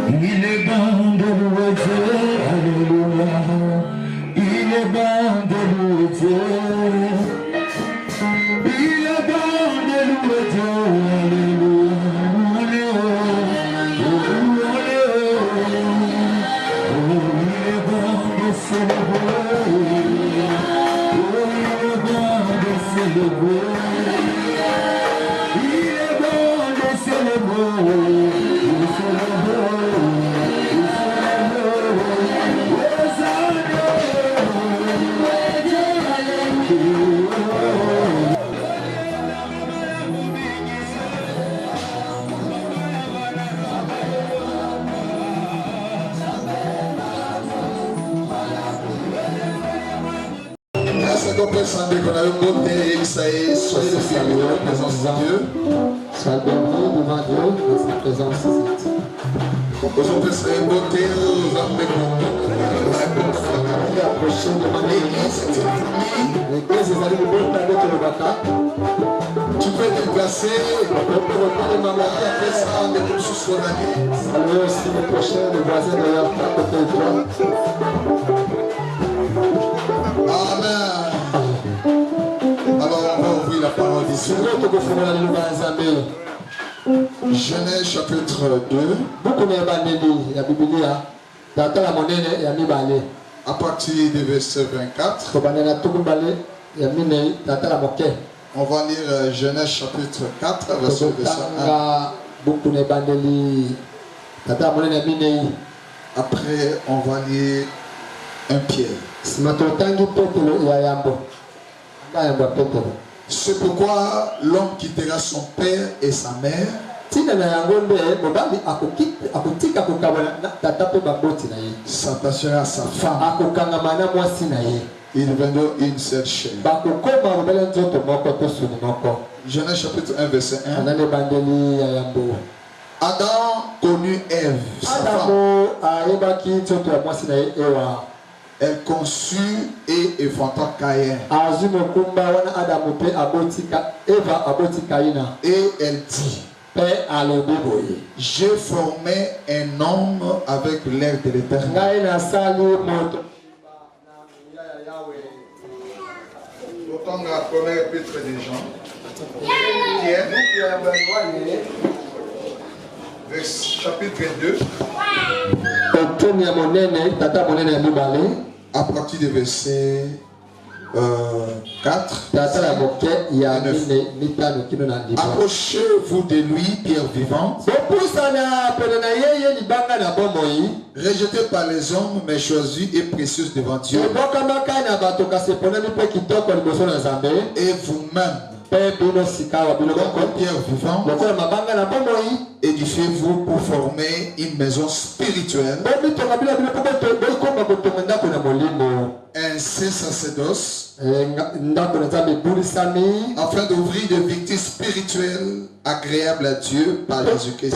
Il est bon de louer Dieu, alléluia. Il est bon de louer Dieu. Il est bon de louer Dieu, alléluia. Il est bon de célébrer. Il est bon de célébrer. Il est bon de célébrer. Pensando qu'on a eu beauté, ça est, soyez le salut de la présence de Dieu. Sois béni devant Dieu dans sa présence ici. Aujourd'hui, c'est une beauté, nous avons approché devant l'église. L'église est allée de beauté avec le bata. Tu peux te déplacer, après ça, on est tous sur la vie. Salut aussi le prochain, le voisin de la côté de toi. Amen. Alors on va ouvrir la parole d'ici. Genèse chapitre 2. À partir du verset 24. On va lire Genèse chapitre 4, verset 1. Après, on va lire 1 Pierre. C'est pourquoi l'homme quittera son père et sa mère s'attachera à sa femme. Ils deviendront une seule chair. Genèse chapitre 1 verset 1. Adam connut Ève, sa femme. Elle conçut et enfanta Caïn. Et elle dit, j'ai formé un homme avec l'air de l'Éternel. Autant la première épître des gens. Chapitre 2. À partir du verset 4. Approchez-vous de lui, pierre vivante, rejeté par les hommes, mais choisi et précieuse devant Dieu. Et vous-même, pierre vivante, édifiez-vous pour former une maison spirituelle, un saint sacerdoce, afin d'ouvrir des victimes spirituelles agréables à Dieu par Jésus-Christ.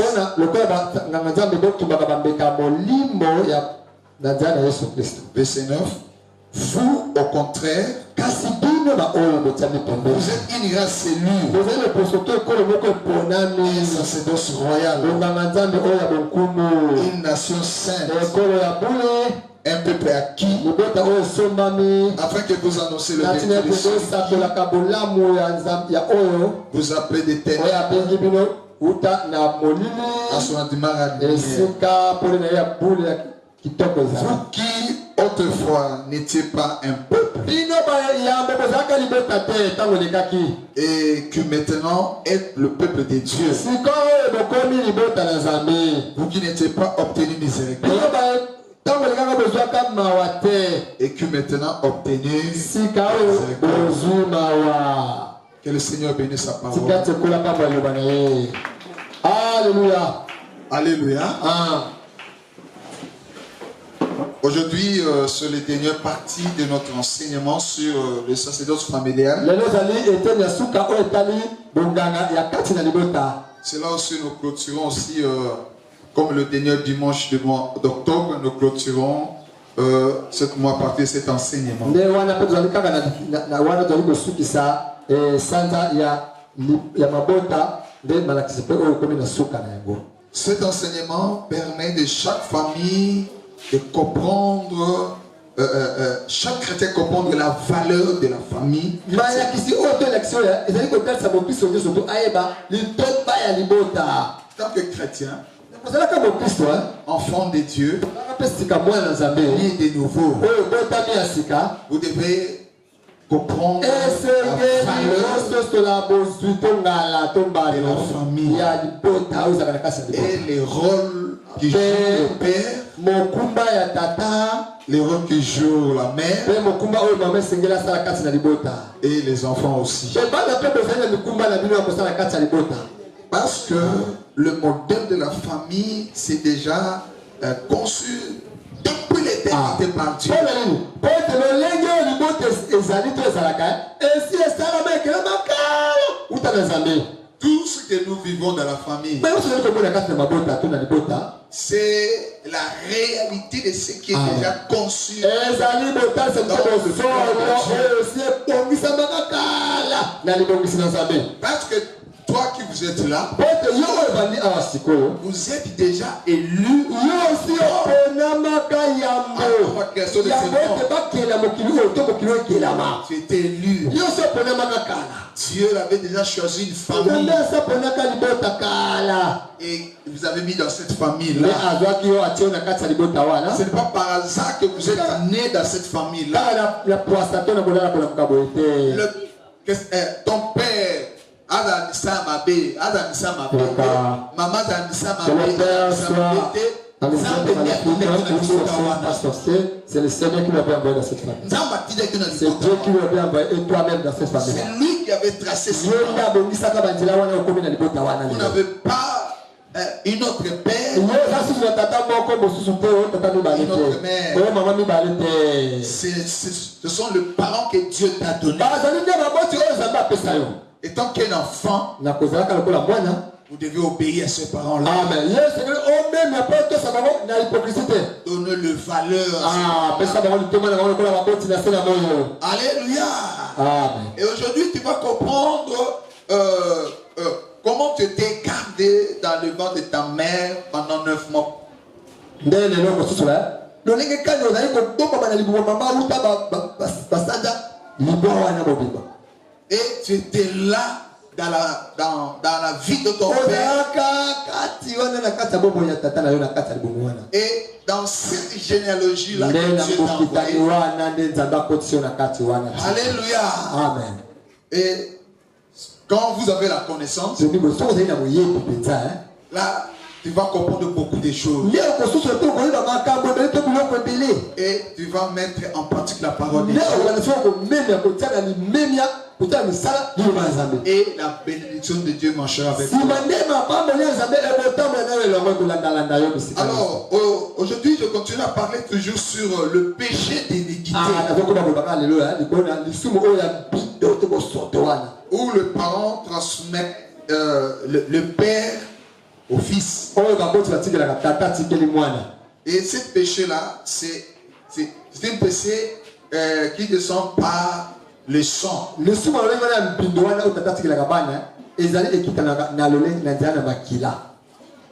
Verset 9. Vous, au contraire, vous êtes une race élue, un sacerdoce royal, une nation sainte, un peuple acquis, afin que vous annoncez le vertu de celui vous appelez des ténèbres à son admirable lumière. Vous qui autrefois n'étiez pas un peuple et que maintenant êtes le peuple de Dieu, vous qui n'étiez pas obtenu miséricorde et que maintenant obtenu miséricorde. Que le Seigneur bénisse sa parole. Alléluia. Alléluia. Aujourd'hui, c'est la dernière partie de notre enseignement sur le sacerdoce familial. C'est là aussi nous clôturons aussi, comme le dernier dimanche du mois d'octobre, nous clôturons cette mois partie de cet enseignement. Cet enseignement permet de chaque famille de comprendre, chaque chrétien comprendre la valeur de la famille. Tant que chrétien, enfant de Dieu, né de nouveau, vous devez comprendre la valeur de la famille et les rôles qui jouent le père, les rôles que joue la mère et les enfants aussi. Parce que le modèle de la famille c'est déjà conçu depuis l'éternité par Dieu. Tout ce que nous vivons dans la famille, c'est la réalité de ce qui est déjà conçu dans parce que toi qui vous êtes là, vous êtes déjà élu tu étais élu. Dieu avait déjà choisi une famille et vous avez mis dans cette famille-là. Ce n'est pas par hasard que vous êtes né dans cette famille-là. Ton père Adam Samabe, maman c'est le Seigneur qui m'avait envoyé dans cette famille. C'est Dieu qui m'avait envoyé et toi-même dans cette famille. C'est lui qui avait tracé ce plan. Vous n'avez pas une autre père, une autre mère. Ce sont les parents que Dieu t'a donnés. Et tant qu'un enfant, vous devez obéir à ces parents-là. Amen. Donner le valeur. Alléluia. Amen. Et aujourd'hui, tu vas comprendre comment tu t'es gardé dans le ventre de ta mère pendant 9 mois. Et tu étais là dans la vie de ton père. Et dans cette généalogie-là, alléluia. Amen. Et quand vous avez la connaissance, là, tu vas comprendre beaucoup de choses. Et tu vas mettre en pratique la parole de Dieu. Et la bénédiction de Dieu marchera avec toi. Alors, aujourd'hui, je continue à parler toujours sur le péché d'iniquité. Où le parent transmet le père au fils. Et ce péché-là, c'est un péché qui descend par le sang.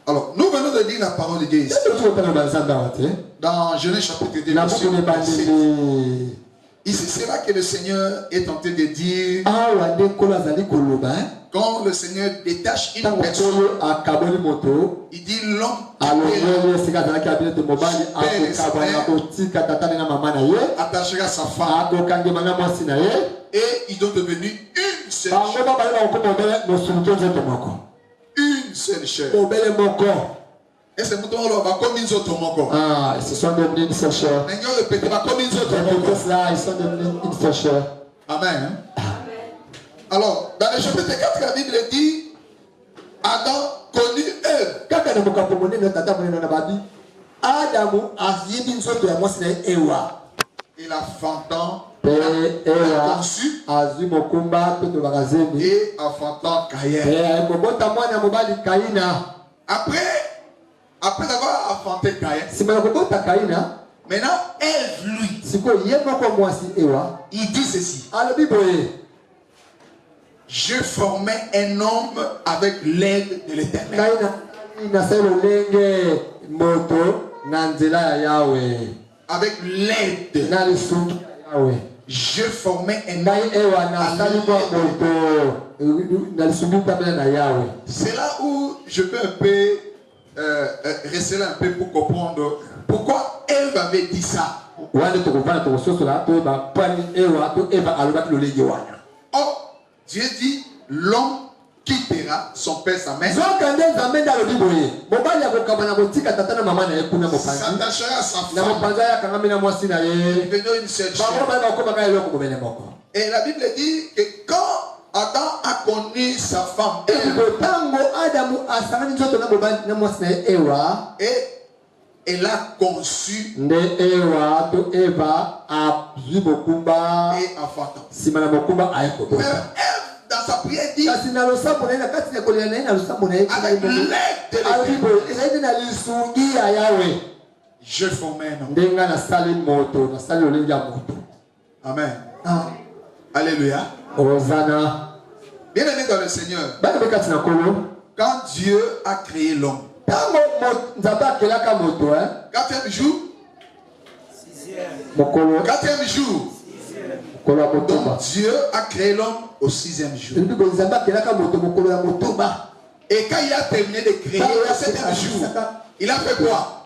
Alors, nous venons de dire la parole de Dieu ici. Dans Genèse chapitre 2, c'est là que le Seigneur est en train de dire quand le Seigneur détache une personne, il dit l'homme attachera sa femme et ils sont devenus une seule chair. Une seule chair. Et c'est pourquoi on va comme une autre moko. Ah, ils se sont devenus une seule chair. Ils sont devenus une seule chair. Amen. Alors, dans le chapitre 4, la Bible dit Adam connut Ève. Il a fantant, conçu et enfantant Caïn. Après avoir enfanté Caïn, maintenant Ève, lui, il dit ceci. Je formais un homme avec l'aide de l'Éternel. avec l'aide, je formais un c'est là où je peux un peu rester là un peu pour comprendre pourquoi Ève avait dit ça. Oh, Dieu dit l'homme quittera son père sa mère, s'attachera à sa femme, devenant une seule chair. Et la Bible dit que quand Adam a connu sa femme et elle a conçu et enfantant. Dans sa prière dit avec l'aide de Dieu, je formais un homme. Amen. Alléluia. Bien aimé dans le Seigneur, quand Dieu a créé l'homme, 4e jour, 4e jour, donc Dieu a créé l'homme au 6e jour. Et quand il a terminé de créer le 7e jour, il a fait quoi?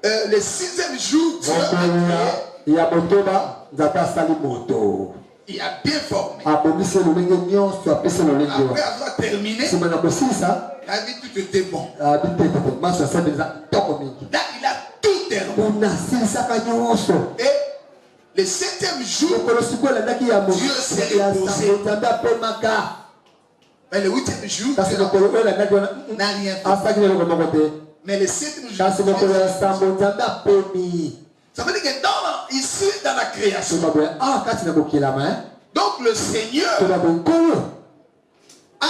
Le 6e jour, Dieu a il a bien formé. Après avoir terminé, il a dit tout était bon. Là, il a tout terminé. Et le 7e jour, Dieu s'est reposé. Mais le 8e jour, n'a rien fait. Mais le 7e jour, ça veut dire que ici dans la création, donc le Seigneur a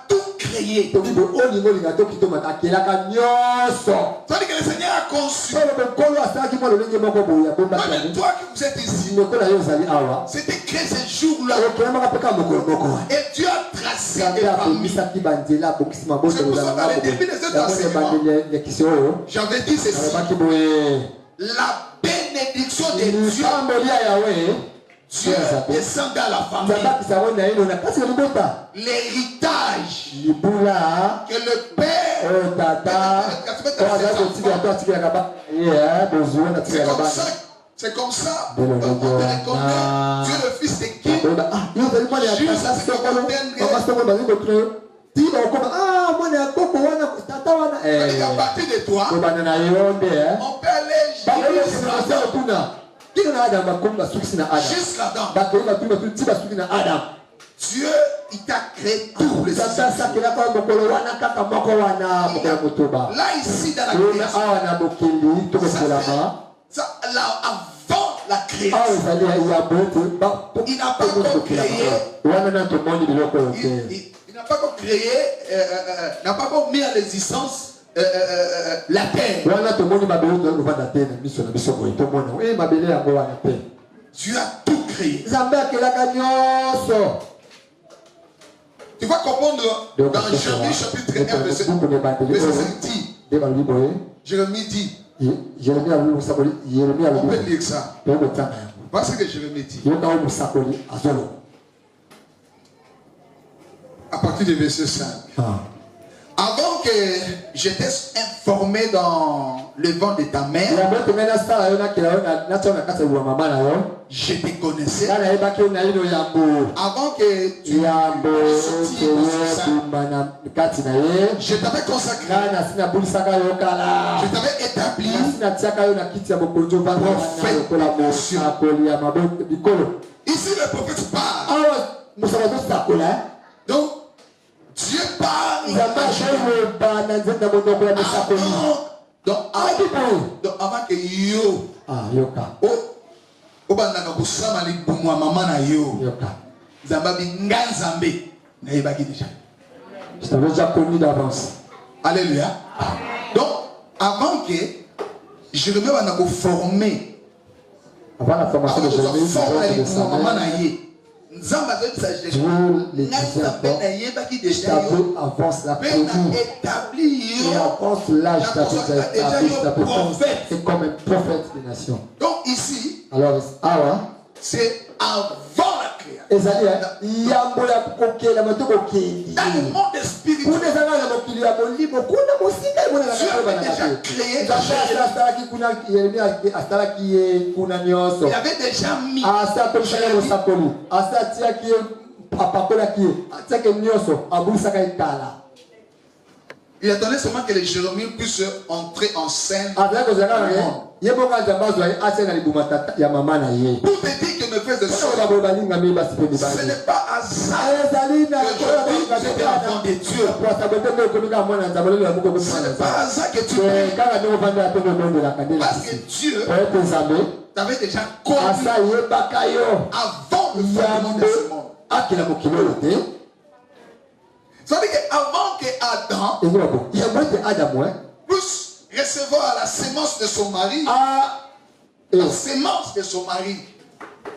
tout créé. Ça veut dire que le Seigneur a conçu. Même toi qui vous êtes ici, c'était créé ce jour-là. Et Dieu a tracé des familles. C'est pour ça dans les débuts de cet enseignement, j'avais dit ceci. La bénédiction de Dieu, Dieu descend dans la famille. L'héritage que le père c'est comme ça. On reconnaît Dieu le Fils de qui? Juste à ce qu'on à partir de toi, on peut aller jusqu'à Adam. Dieu, il t'a créé tout le système. Là, ici, dans la création, avant la création, il n'a pas encore créé. Il n'a pas encore créé, n'a pas encore mis en existence la terre. Dieu a tout créé. Tu vas comprendre dans Jérémie chapitre 1 verset 5 dit, Jérémie dit, on peut lire ça. Parce que Jérémie dit, à partir du verset 5. Avant que j'étais informé dans le ventre de ta mère, je te connaissais. Avant que tu je t'avais consacré. Je t'avais établi. Ici le prophète parle. Donc Dieu parle donc avant que yo obandaka kosama libumu ya mama na yo Zambabi nganzambe na yebaki déjà. Je t'avais déjà connu d'avance. Alléluia. Donc avant que je revienne à former avant la formation de Jérémie, les tableau avance la connu et avance l'âge c'est comme un prophète des nations. Donc ici, alors c'est avant la création. Dans le monde spirituel, Dieu avait déjà créé. Il avait déjà mis. Il attendait seulement que les Jérémiens puissent entrer en scène. Pour te dire que mes frères et sœurs, ce n'est pas hasard que j'étais enfant de Dieu. Ce n'est pas hasard que tu pries. Parce que Dieu t'avait déjà connu avant le fondement de ce monde. Ça veut dire qu'avant que Adam puisse recevoir la sémence de son mari,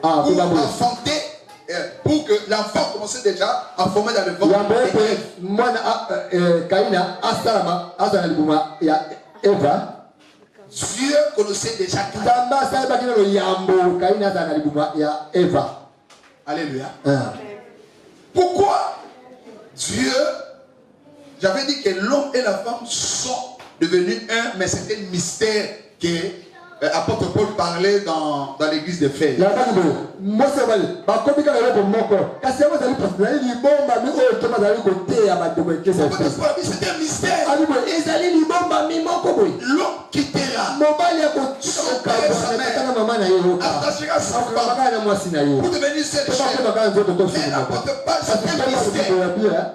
pour enfanter, pour que l'enfant commençait déjà à former dans le ventre d'Ève. Dieu connaissait déjà Caïn. Alléluia. Pourquoi Dieu, j'avais dit que l'homme et la femme sont devenus un, mais c'était un mystère que l'apôtre Paul parlait dans l'église de Fès. C'était un mystère. L'homme quittera son père et sa mère, attachera sa femme pour devenir seul chair. Mais l'apôtre Paul, c'est un mystère.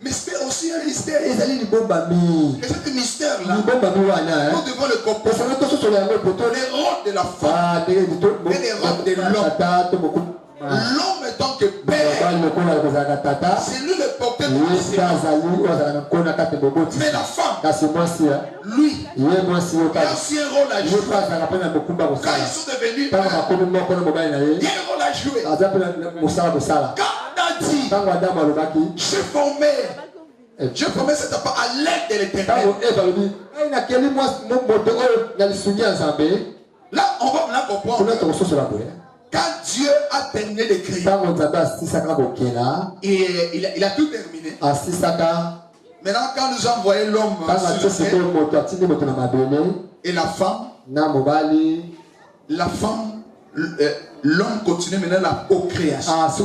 Mais c'est aussi un mystère. Et ce mystère-là, nous devons le comprendre. Les rôles de la femme et les rôles de l'homme. L'homme étant que père, c'est lui le porteur de l'enseignement. Mais la femme, lui, il a aussi un rôle à jouer. Quand ils sont devenus, il y a un rôle à jouer. Quand Adam dit, je formais cet enfant à l'aide de l'Éternel. Là, on va maintenant comprendre. Quand Dieu a terminé de créer, il a tout terminé. Maintenant, quand nous envoyons l'homme sur terre et la femme, l'homme continue maintenant la procréation. Ça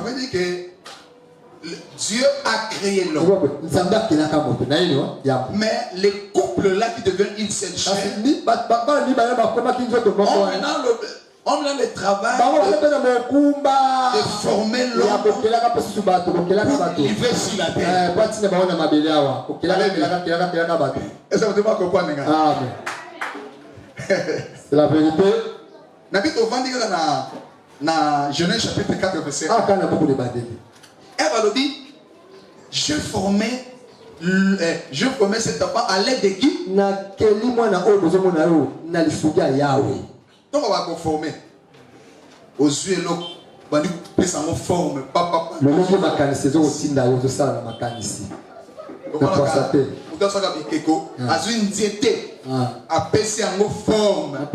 veut dire que Dieu a créé l'homme. Mais les couples là qui deviennent une seule chair, on a le travail de former l'homme pour vivre sur la terre. Est-ce que vous comprenez? C'est la vérité. Dans Genèse chapitre 4 verset 1. Ève a dit, je formais cet enfant à l'aide de qui? Donc on va former aux yeux et l'eau. On va dire que ça me forme. Le nom de ma canisse, c'est aussi dans le sang de ma canisse. Donc on a une diété à baisser en forme. Donc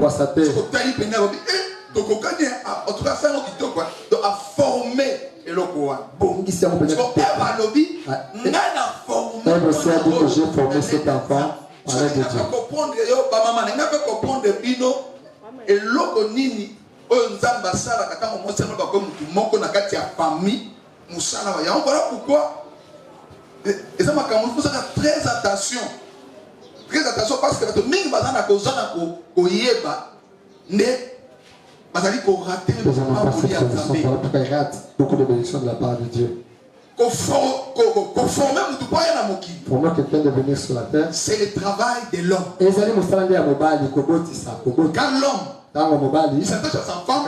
on a formé et le quoi. Donc Ève a dit, Ève aussi a dit que j'ai formé cet enfant. Et l'autre nini, nzamba sala kata mo mosema ba ko mutu moko na kati ya famille musala wa ya. Voilà pourquoi et ça m'a quand faut faire très attention parce que mingi bazana ko zana ko yeba ne bazali ko rater beaucoup de bénédictions de la part de Dieu. Pour moi, quelqu'un de venir sur la terre, c'est le travail de l'homme. Quand l'homme il s'attache à sa femme,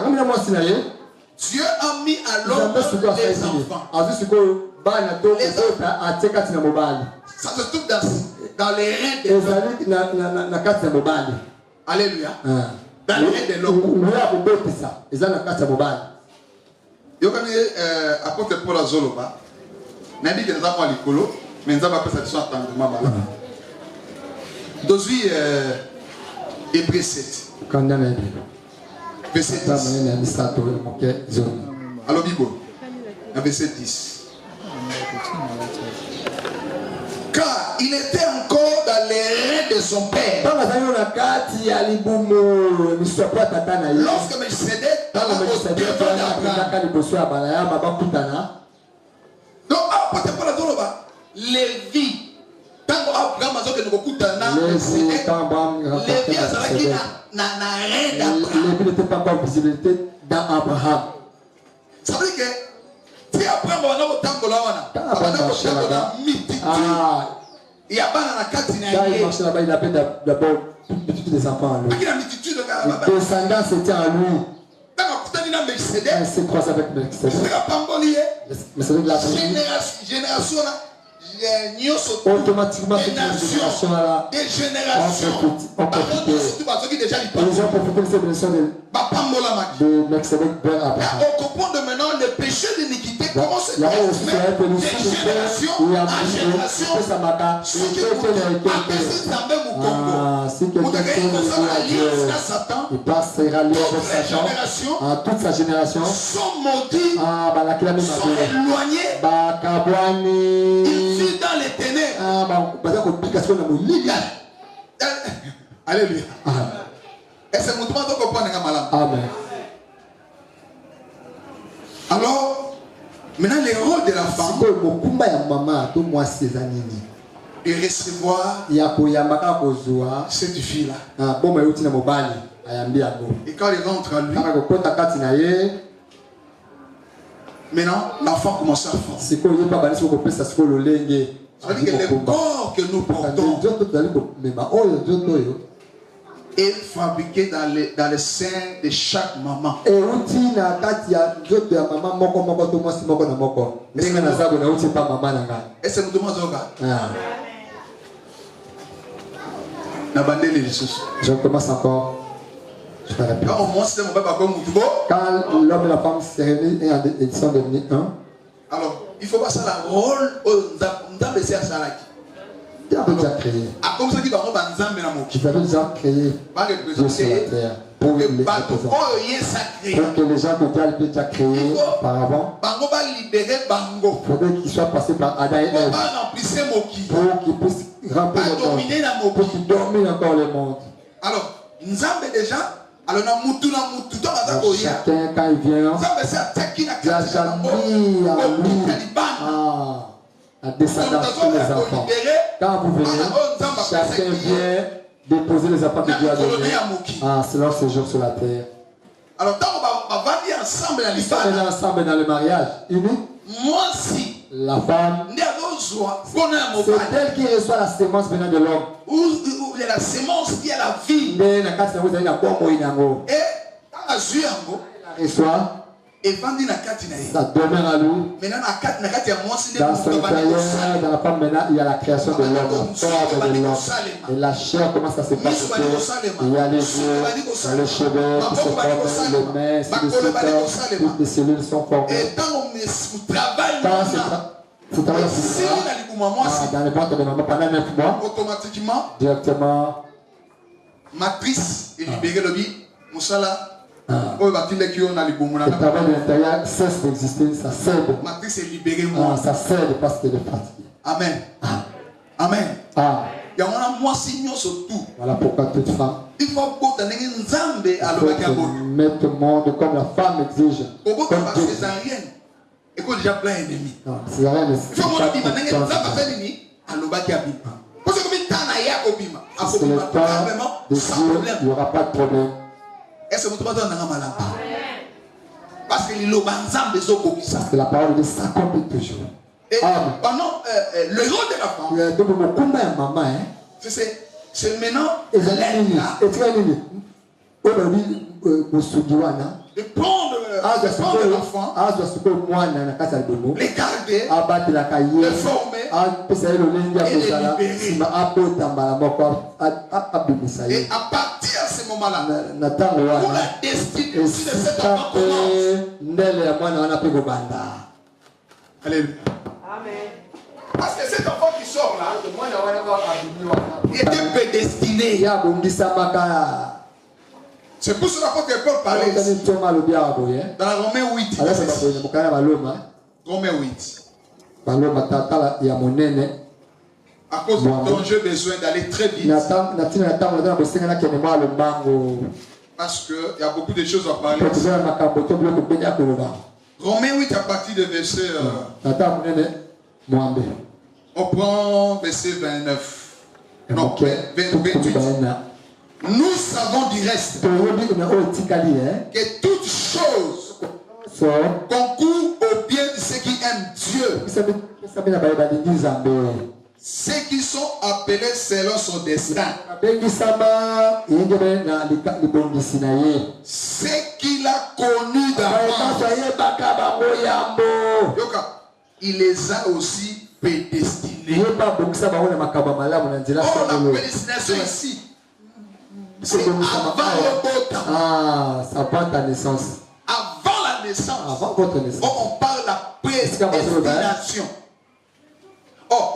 Dieu a mis à l'homme les enfants. Ça se trouve dans les reins de l'homme. Alléluia. Dans les reins de l'homme. Yo quand apôtre Paul Azoloba, n'a dit que nous avons l'écolo, mais nous avons appelé ça sur attendement malade. Dozui Hébreux 7. Verset 10. Alors Bibo, verset 10. Car il était encore dans les reins de son père. Lorsque Melchisedec donc apôtre Paul Azoloba, Lévi, tango Abraham azoke nokokutana Lévi azalaki na rein d'Abraham. Lévi n'était pas encore visibilité dans Abraham. Ça veut dire que si Abraham va dans tango là, il y a pas dans la carte il marchait là-bas, il avait d'abord des enfants en lui. Les descendants c'était en lui. Il s'est croisé avec Melchisedec. Mais c'est la génération automatiquement cette génération-là des générations ont profité. Ils ont profité de cette bénédiction de Melchisedec vers Abraham. On comprend de maintenant le péché d'iniquité comment se transmet de génération en génération. Si quelqu'un il passera lié avec Satan, toute sa génération sont maudits, sont éloignés, ils vivent dans les ténèbres. Alléluia. Et c'est mon tour de comprendre. Amen. Alors, maintenant, le rôle de la femme est recevoir cette fille-là. Et quand il rentre en lui, maintenant, l'enfant commence à former. Ça veut dire que le corps que nous portons est fabriqué dans le sein de chaque maman. Et c'est nous demandons je commence encore. Quand l'homme et la femme se réunissent et ils sont devenus un. Alors, il faut pas ça la rôle dans le ciel. Dieu avait déjà créé. Ils avaient déjà créé Dieu sur la terre pour que les gens que Dieu avait déjà créés auparavant, il faudrait qu'ils soient passés par Adam et Ève pour qu'ils puissent remplir le monde, pour qu'ils dominent encore le monde. Alors, nous avons déjà. Alors, chacun, quand il vient, il a jamais mis à lui la descendance sur les enfants. Quand vous venez, chacun vient déposer les enfants que Dieu a donnés. C'est leur séjour sur la terre. Alors, quand on va venir ensemble dans l'histoire, on est ensemble dans le mariage, moi si la femme, c'est elle qui reçoit la sémence venant de l'homme. Ou la sémence qui a la vie. Et quand elle reçoit, ça demeure à lui. Dans son intérieur, dans la femme, maintenant, il y a la création de l'homme, la forme de l'homme. Et la chair commence à se passer. Il y a les yeux, il y a les cheveux qui se forment, les mains, toutes les cellules sont formées. Quand c'est travail dans le ventre de maman pendant 9 mois, directement, matrice est libérée le bi, Moussala. Le travail de l'intérieur cesse d'exister, ça cède. Matrice est libérée, ça cède parce qu'elle est fatiguée. Amen. Amen. Il y a un mois signaux sur tout. Voilà pourquoi toute femme, il faut mettre le monde comme la femme exige. Comme Dieu. Et qu'on déjà plein d'ennemis. C'est rien de ça. Il faut que je dise parce que le temps de Dieu, il n'y aura pas de problème. Est-ce que vous trouvez malade? Parce que la parole de ça s'accomplit toujours. Et pendant le rôle de la femme, c'est maintenant de prendre l'enfant, les garder, le former, Et à partir de ce moment-là, pour la destinée de cet enfant commence. Alléluia. Amen. Parce que cet enfant qui sort là, il était prédestiné. C'est pour cela que Paul parlait dans la Romains 8. Romains 8. À cause dont j'ai besoin d'aller très vite. Parce qu'il y a beaucoup de choses à parler. Romains 8 à partir de verset... on prend verset 29. Non, 28. Nous savons du reste que toutes choses concourent au bien de ceux qui aiment Dieu. Ceux qui sont appelés selon son destin. Ceux qu'il a connus d'avance. Il les a aussi prédestinés. Oh, la prédestination ici, c'est avant le beau temps. Ah, ça avant ta naissance. Avant la naissance. Avant votre naissance. Oh, on parle de la prédestination. Oh,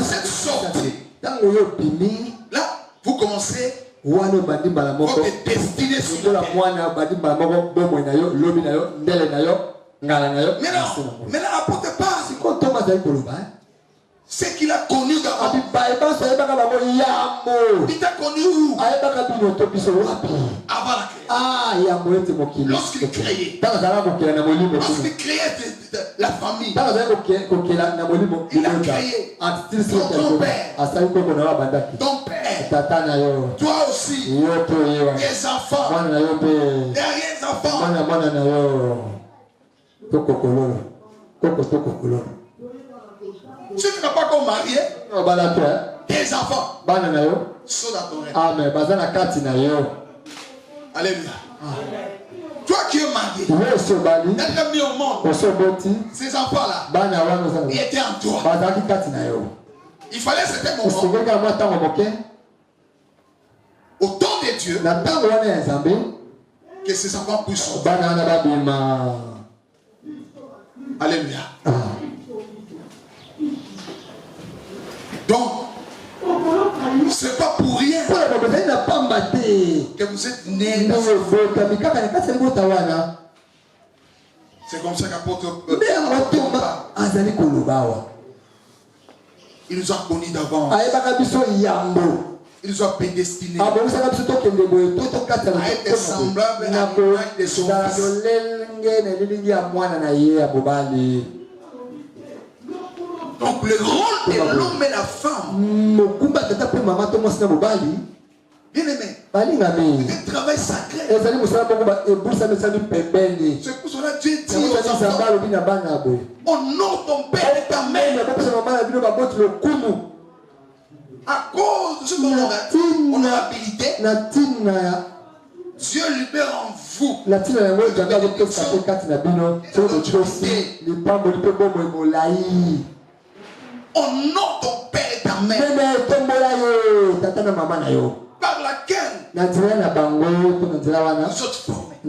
cette sortie. Là, vous commencez votre destinée sur la terre. Maintenant, n'apporte pas. C'est qu'il a connu d'avant. Il t'a connu où? Avant la création. Lorsqu'il créait. Lorsqu'il créait la famille. Il a créé ton père. Ton père. Toi aussi. Les enfants. Derrière les enfants. Si tu n'as pas encore marié, tes enfants sont dans ton rêve. Alléluia. Toi qui es marié, t'as mis au monde. Ces enfants-là, ils étaient en toi. Il fallait c'était mon moment. Au temps de Dieu, que ces enfants puissent sortir. Alléluia. Donc, c'est pas pour rien que vous êtes nés dans ce monde. C'est comme ça qu'apôtre il nous a connus d'avant. Il nous a prédestinés à être semblables à l'image de son Fils. Donc le rôle de l'homme et la femme, bien aimé, c'est un travail sacré. C'est pour cela Dieu dit aux enfants, honore ton père et ta mère. À cause de cette honorabilité, Dieu libère en vous honore ton père et ta mère par laquelle vous êtes formés.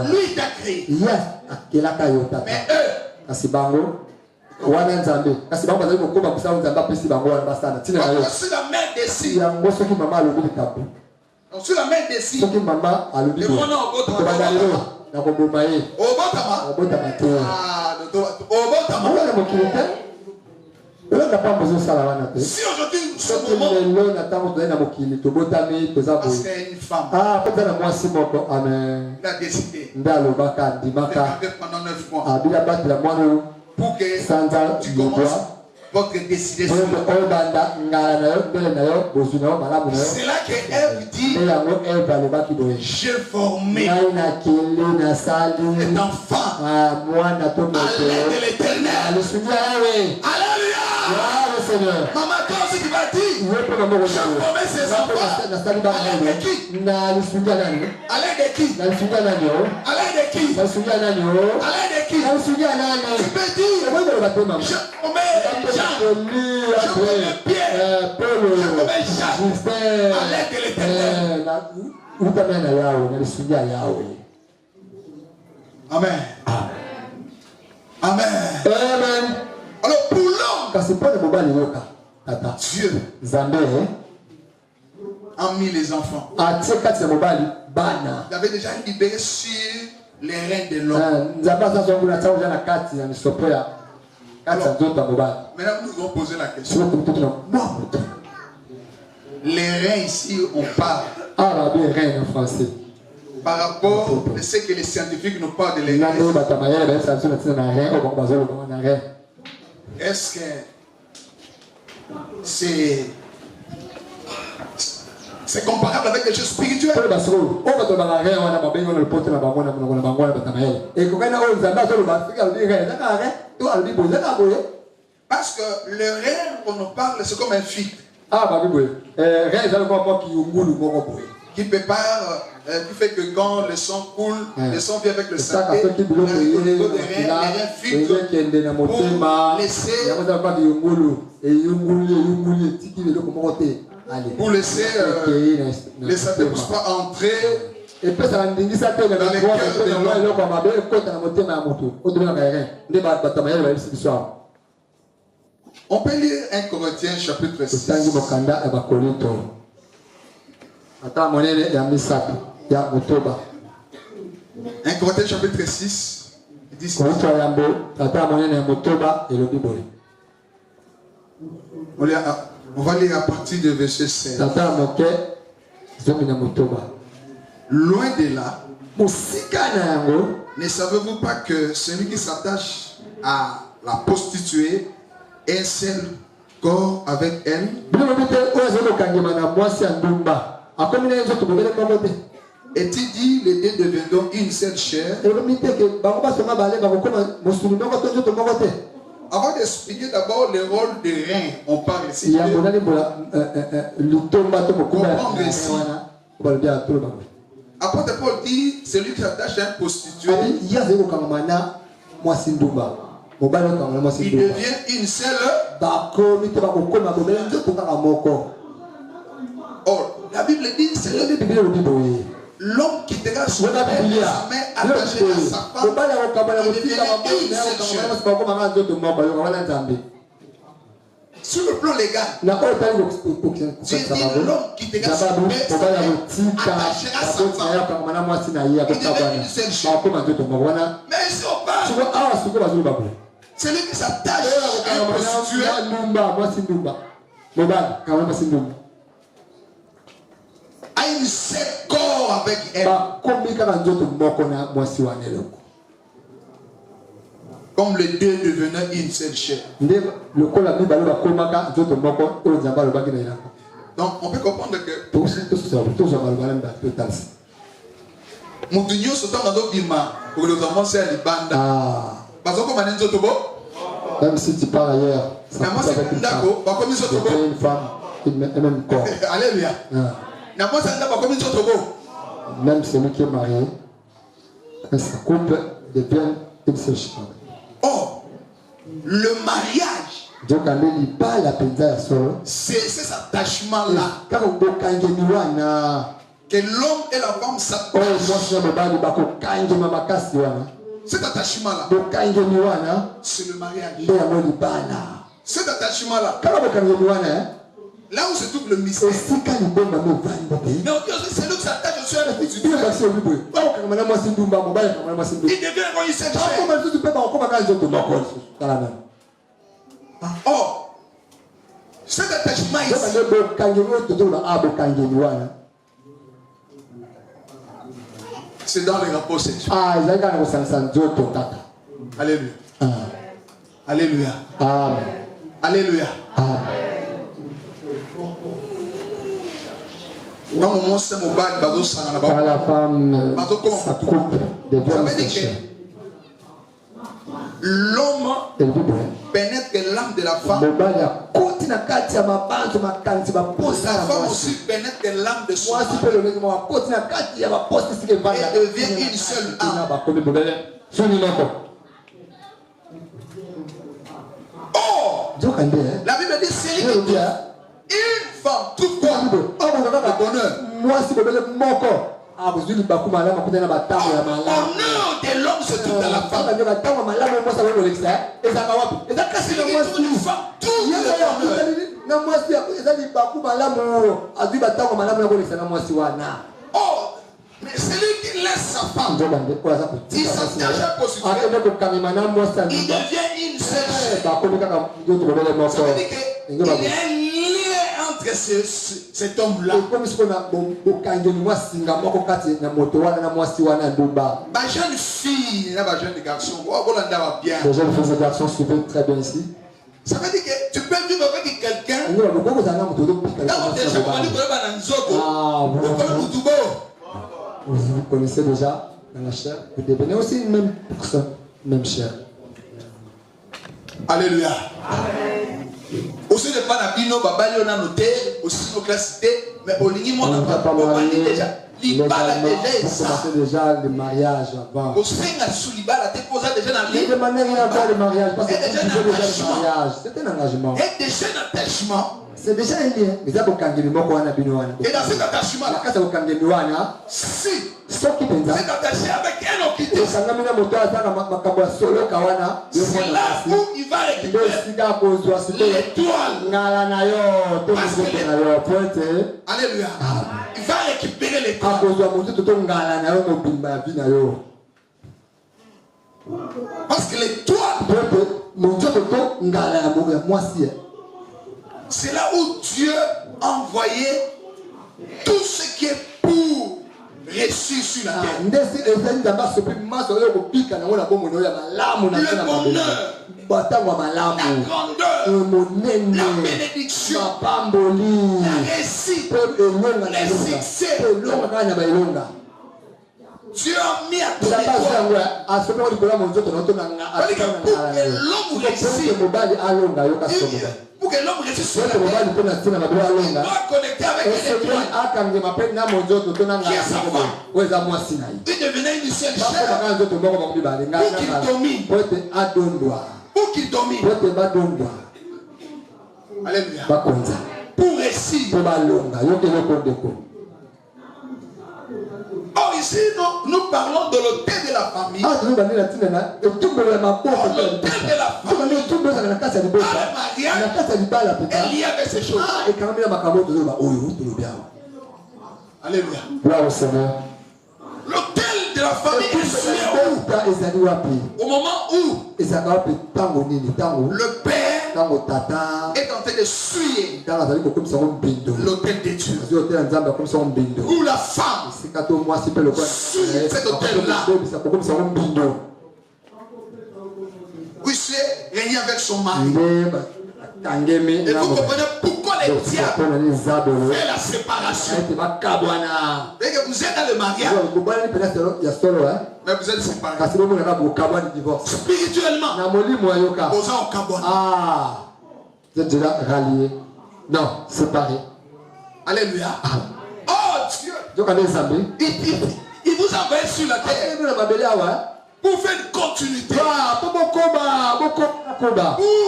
Lui t'a créé. Mais eux, reçu la main d'ici. Reçu la main d'ici. Si aujourd'hui ce moment, parce qu'il y a une femme, il a décidé de garder pendant 9 mois pour que tu commences votre destination. C'est là qu'Ève dit, j'ai formé cet enfant à l'aide de l'Éternel. Alléluia. Seigneur. Maman, toi aussi tu vas dire. Je promets ses enfants. Alain de qui? Alain de qui? Alain de qui? Tu peux dire, je promets Jean, je promets Pierre, je promets Jacques, à l'aide de l'Éternel. Amen. Amen. Amen. Alors pour l'homme, Dieu a mis les enfants. Il avait déjà libéré sur les reins de l'homme. Maintenant nous allons poser la question. Les reins ici, on parle. Par rapport à ce que les scientifiques nous parlent de l'église. Est-ce que c'est comparable avec les choses spirituelles? Parce que le rein qu'on nous parle, c'est comme un filtre qui prépare, qui fait que quand le sang coule, le sang vient avec le sang et au niveau des reins, les reins filtrent pour laisser les sang ne puisse pas entrer dans les cœurs de l'homme. On peut lire 1 Corinthiens chapitre 6. 1 Corinthiens chapitre 6. Il dit on va lire à partir de verset 16. Loin de là, ne savez-vous pas que celui qui s'attache à la prostituée est un seul corps avec elle? Et tu dis, les deux deviendront une seule chair. Avant d'expliquer d'abord le rôle des reins, on parle ici. Apôtre Paul dit, celui qui s'attache à un prostitué, il devient une seule. Or, la Bible dit, c'est l'homme qui quittera son père et sa mère attachée à sa femme, il devient une seule chair. Sur le plan légal, Dieu dit l'homme qui quittera son père et sa mère attachée à sa femme, il devient une seule chair. Mais ici on parle, celui qui s'attache à un prostitué, a une seul corps avec elle. Comme les deux devenaient une seule chair. Donc on peut comprendre que Moutounio se tombe dans le bima pour les enfants c'est l'ibanda. Parce que même si tu pars ailleurs, ça peut avec une femme, même corps. Alléluia. Même celui qui est marié, sa couple devient une seule chose. Oh, le mariage, c'est cet attachement-là. Que l'homme et la femme s'attachent. Cet attachement-là, c'est le mariage. Cet attachement-là, là où se trouve le mystère. Mais on dit aussi, c'est lui qui s'attache sur un prostitué. Il devient une seule chair. Oh, cet attachement ici, c'est dans les rapports sexuels. Alléluia. Alléluia. Alléluia. Quand la femme, sa couple devient l'homme pénètre l'âme de de la femme. La femme aussi pénètre les lames de son mari. Et devient une seule âme. Oh! La Bible dit c'est une femme trouve quoi? Le bonheur. Honneur de l'homme se trouve dans la femme. C'est une femme trouve le bonheur. Oh, mais celui qui laisse sa femme, il s'attache à prostituer, il devient une seule chair. Ça veut dire qu'il y a un lien entre cet homme-là. Ma jeune fille, ma jeune garçon, bien. Les jeunes filles et garçons suivent très bien ici. Ça veut dire que tu peux vivre avec quelqu'un. Vous connaissez déjà dans la chair. Vous devenez aussi une même personne, même chair. Alléluia. Aussi de pas d'abino, babali on a noté, aussi nos classes mais au ligne mon déjà. Libala déjà déjà le mariage avant. Au sein à Soulibala t'es posé déjà dans l'île. De manière à le mariage parce que déjà un mariage, c'est un engagement. Et déjà un attachement. C'est déjà un lien. Et dans cet attachement là, si c'est attaché avec un homme qui c'est là où il va récupérer l'étoile. Alléluia. Il va récupérer l'étoile. Parce que l'étoile, c'est là où Dieu a envoyé tout ce qui est pour réussir sur la terre. Le bonheur, la grandeur, la bénédiction, la réussite, les succès. Dieu a mis à tous les pour que l'homme réussisse sur la terre, il doit connecter avec l'étoile qui est sa femme. Il devenait une seule chair pour qu'il domine. Alléluia. Pour réussir. Oh, ici, nous parlons de l'autel de la famille. L'autel de la famille. Elle y avait ces choses. Alléluia. L'autel de la famille est situé au moment où le père est en train de suyer l'autel de Dieu. Où la femme suit cet autel-là. Où il s'est régné avec son mari. Et vous comprenez pourquoi les diables fait la séparation. Et que vous êtes dans le mariage, mais vous êtes séparés. Spirituellement, vous êtes au Kabouana. Vous êtes déjà ralliés. Non, séparés. Alléluia. Oh Dieu. Il vous envoie sur la terre pour faire une continuité. Pour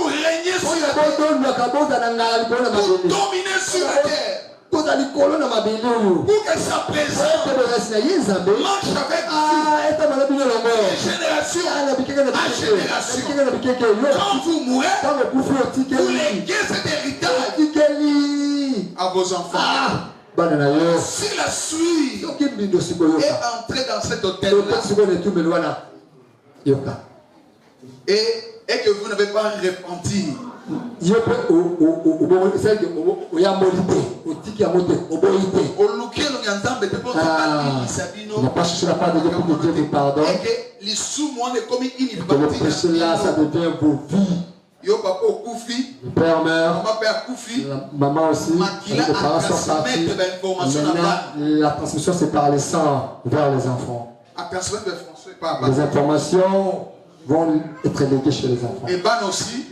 régner sur la terre. Pour dominer sur la terre. Pour que sa présence marche avec vous. Génération à génération. Quand vous mourrez, vous léguez cet héritage à vos enfants. Si la suite est entrée dans cet hôtel-là et que vous n'avez pas repenti, n'a pas cherché la part de Dieu pour que Dieu vous pardonne. Et que les sous-mois ne commis une le péché là, ça devient vos vies. Le père meurt, maman aussi, les parents sont partis. Maintenant, la transmission c'est par les sangs vers les enfants. Les informations vont être léguées chez les enfants. Et ban aussi.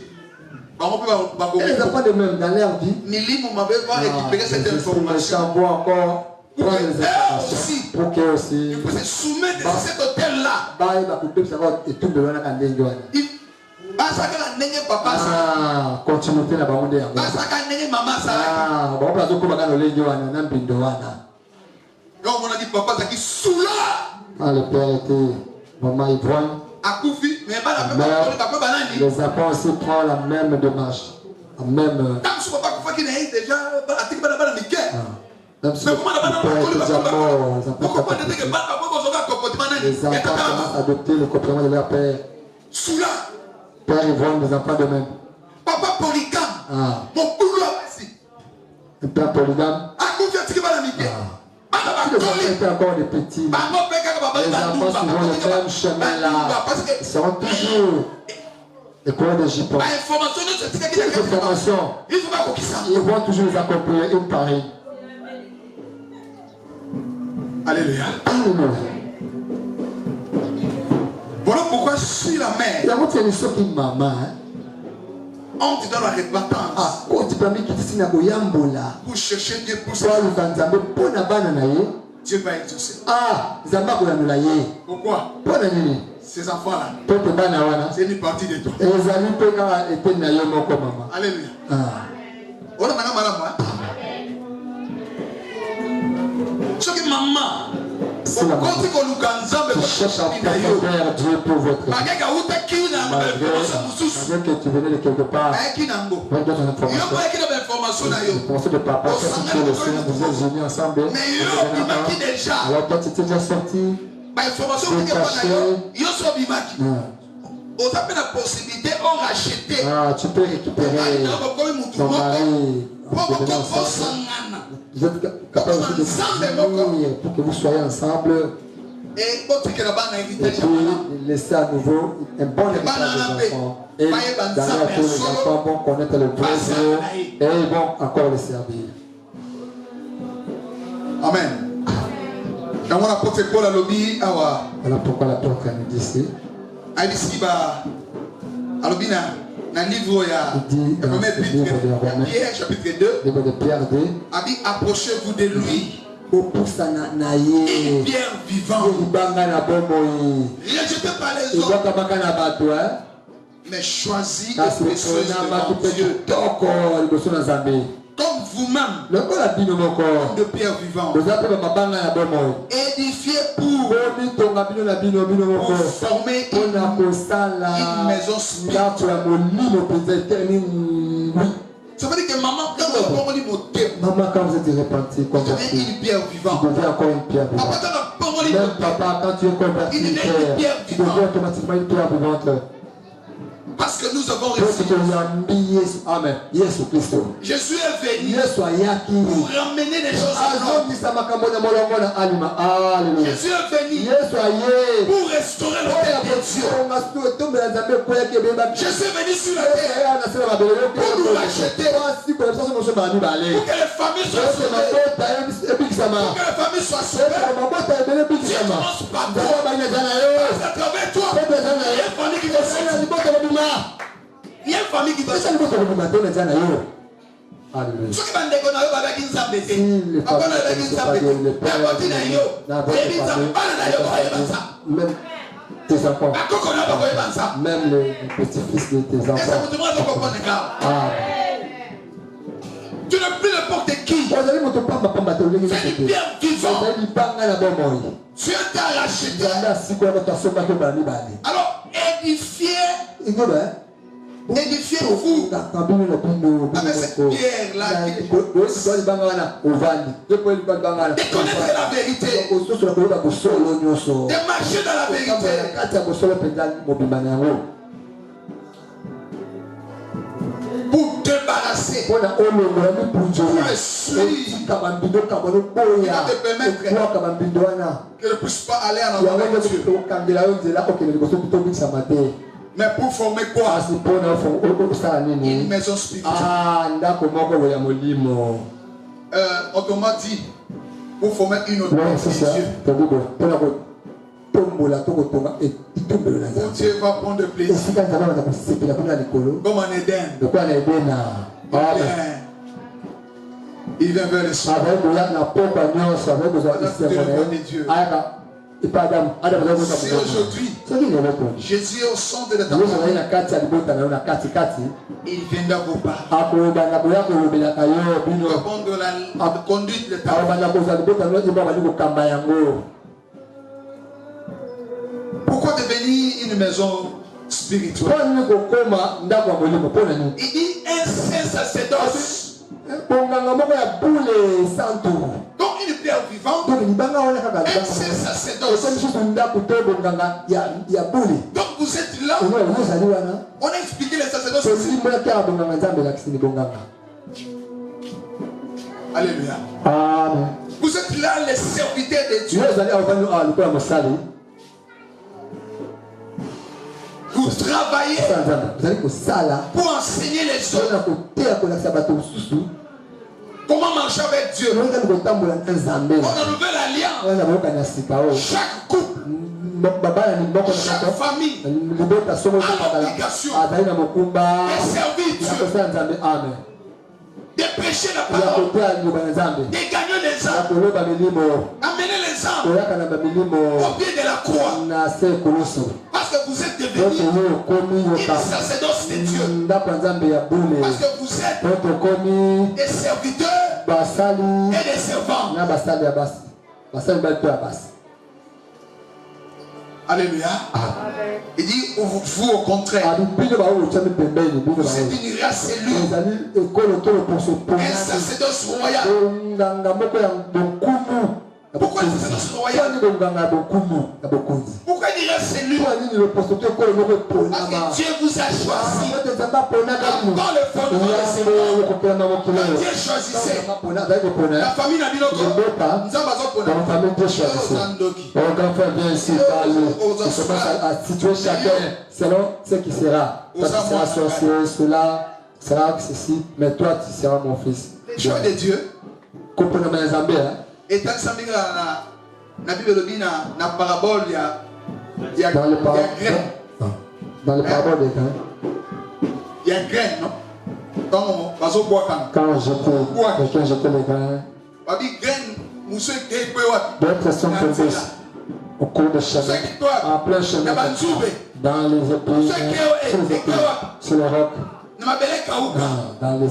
Et les enfants de même dans leur vie, récupérer cette information. Encore prendre les informations pour qu'eux aussi ils peuvent se soumettre à cet hôtel-là. Continuité na bango nde donc on a dit papa Zaki soula. Le père était maman ivrogne. Les enfants aussi prennent la même démarche. La même. Même si le père était déjà mort, les enfants commencent à adopter le comportement de leur père. Soula. Père ivrogne, les enfants de même. Papa polygame. Mon boulot ici. Le père polygame. Les enfants étaient encore des petits. Les enfants suivant le même chemin là. Ils seront toujours les courants de Jipon. Les informations, ils vont toujours les accomplir une pareille. Alléluia. Alléluia. Voilà pourquoi si la mère. Il y a une question qui maman. On te donne la repentance. Pour chercher Dieu pour ça. Dieu va exaucer. Pourquoi? Ces enfants-là, c'est une partie de toi. Alléluia. On a madame. Ce que maman. Tu cherches à faire Dieu pour votre vie. Malgré que tu venais de quelque part, avec d'autres informations de papa, si tu es le Seigneur, vous êtes unis ensemble. Alors toi, tu t'es déjà sorti, tu peux récupérer ton mari. Vous êtes capable de venir pour que vous soyez ensemble et puis laisser à nouveau un bon héritage des enfants. Et d'ailleurs, tous les enfants vont connaître le vrai Dieu et ils vont encore le servir. Amen. Dans mon apôtre Paul à lobby, voilà pourquoi l'apôtre nous dit ici. Dans le livre de Pierre, chapitre 2, livre de Pierre 2, approchez-vous de lui. Pierre vivant. Rejeté par les autres, mais choisi et précieux devant Dieu. Comme vous-même, de Pierre vivant, édifié pour former une maison spirituelle. Ça veut dire que maman, quand vous êtes repenti, converti, tu deviens encore une pierre vivante. Même papa, quand tu es converti, tu deviens automatiquement une pierre vivante. Parce que nous avons reçu. Amen. Jésus Christ. Jésus est venu pour ramener les choses à l'ordre. Jésus est venu pour restaurer le temple de Dieu. Jésus est venu sur la terre pour nous racheter. Pour que les familles soient sauvées. Pour que les familles soient sauvées. Dieu commence par toi. Parce qu'à travers toi, il y a une famille qui va sortir. Il y a une famille qui va sortir. Ce qui va nous déconner avec une salle d'été. Même tes enfants, même les petits-fils de tes enfants. Tu n'es plus n'importe qui. Tu es une pierre vivante. Tu es racheté. Alors, édifiez-vous avec cette pierre-là. De connaître la vérité. De marcher dans la vérité. Pour débarrasser, pour le suivre, il va te permettre que ne puisse pas aller en avant avec Dieu. Mais pour former quoi? Une maison spirituelle. Autrement dit, pour former une autre maison de Dieu. Dieu va prendre plaisir. Comme en Éden. Il vient vers le soir. Si aujourd'hui, Jésus est au centre de ta vie, il viendra vous parler. Répondre la conduite de ta vie. Pourquoi devenir une maison spirituelle? Il dit un saint sacerdoce. Donc une pierre vivante, un saint sacerdoce. Donc vous êtes là. On a expliqué les sacerdoces aussi. Alléluia. Vous êtes là les serviteurs de Dieu. Vous travaillez pour enseigner les autres comment marcher avec Dieu. On a enlevé l'alliance. Chaque couple, chaque famille a l'obligation de servir Dieu, de prêcher la parole, de gagner les âmes, amener les âmes au pied de la croix. Parce que vous êtes devenus une sacerdoce de Dieu. Parce que vous êtes des serviteurs et des servants. Alléluia. Il dit vous au contraire. Vous êtes une race élue. Un sacerdoce royal. Pourquoi le sacerdoce royal? Pourquoi il reste élu? Parce que Dieu vous a choisi. Dans le fondement de ses morts, Dieu choisissait. La famille n'a dit non. Nous avons Dieu choisissait. Quand frère vient ici, il commence à situer chacun selon ce qui sera. Toi tu seras sorcier, cela sera ceci, mais toi tu seras mon fils. Les choix de Dieu. Et tant que ça m'est na Bible na parabole il y a dans le parabole des grains. Il y a grain, non? Quand quelqu'un jette les grains, d'autres sont tombés au cours de chemin, en plein chemin, dans les épines, sur les rocs, dans les...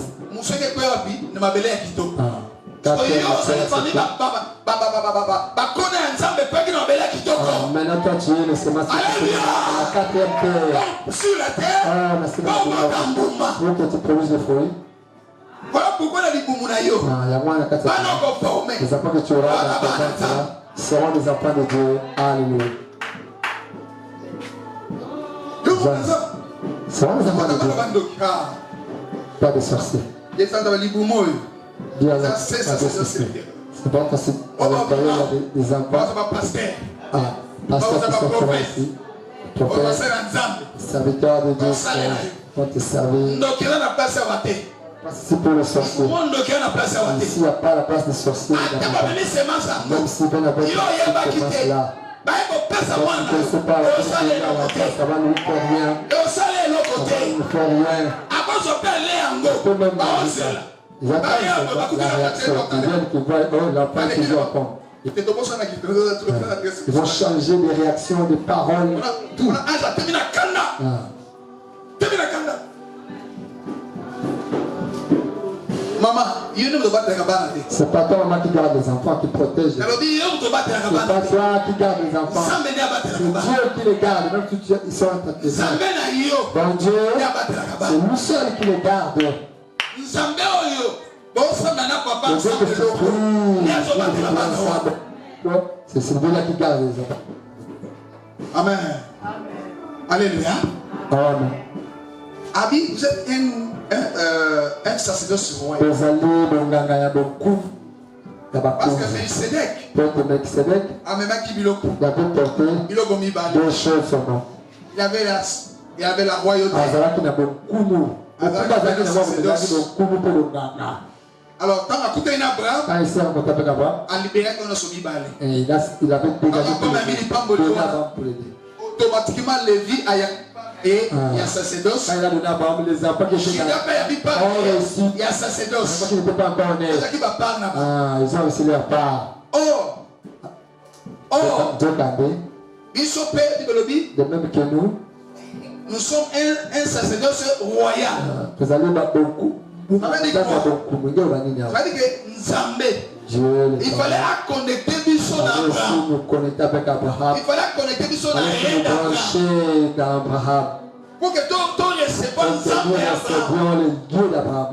Maintenant toi tu es le semences la quatrième terre sur la terre pour que tu produises des fruits. Voilà pourquoi la liboumunayo les enfants que tu auras dans ta ventre seront des enfants de Dieu. Alléluia. Seront des enfants de Dieu. Pas de sorciers. Dieu a la c'est pas facile. À l'intérieur, il y a des enfants. Pasteur qui sont présents ici. Prophète, serviteur de Dieu, vont te servir. C'est pour le sorcier. Ici, il n'y a pas la place des sorciers. Même si bien avec cette semence-là, ne connaissez pas la place, ça va nous faire rien. Ça va nous faire rien. On peut même manger ça. Ils attendent la réaction. Ils viennent qu'ils voient, oh, l'enfant qui joue à fond. Ils vont changer des réactions, des paroles, tout. C'est pas toi maman qui garde les enfants, qui protège. C'est pas toi qui garde les enfants. C'est Dieu qui les garde, même si ils sont en train de les garder. Bon Dieu, c'est nous seuls qui les gardons. C'est celui-là qui garde les enfants. Amen. Alléluia. Amen. Abi, vous êtes un sacerdoce royal. Parce que Melchizedek avait deux choses. Il avait la royauté. Alors, tant que tu es Abraham, quand il s'est rencontré avec Abraham, il avait dégagé pour l'aider. Automatiquement, Lévi et il y a sacerdoce. Quand il a donné à Abraham les enfants qui étaient là, il y a sacerdoce. qui n'étaient pas encore nés. Ils ont reçu leur part. De même que nous sommes un sacerdoce royal. Vous allez beaucoup. Ça veut dire que Nzambe, il fallait connecter Bishon à Abraham. Il fallait connecter Bishon à Abraham. Pour que ton receveur Nzambe Abraham.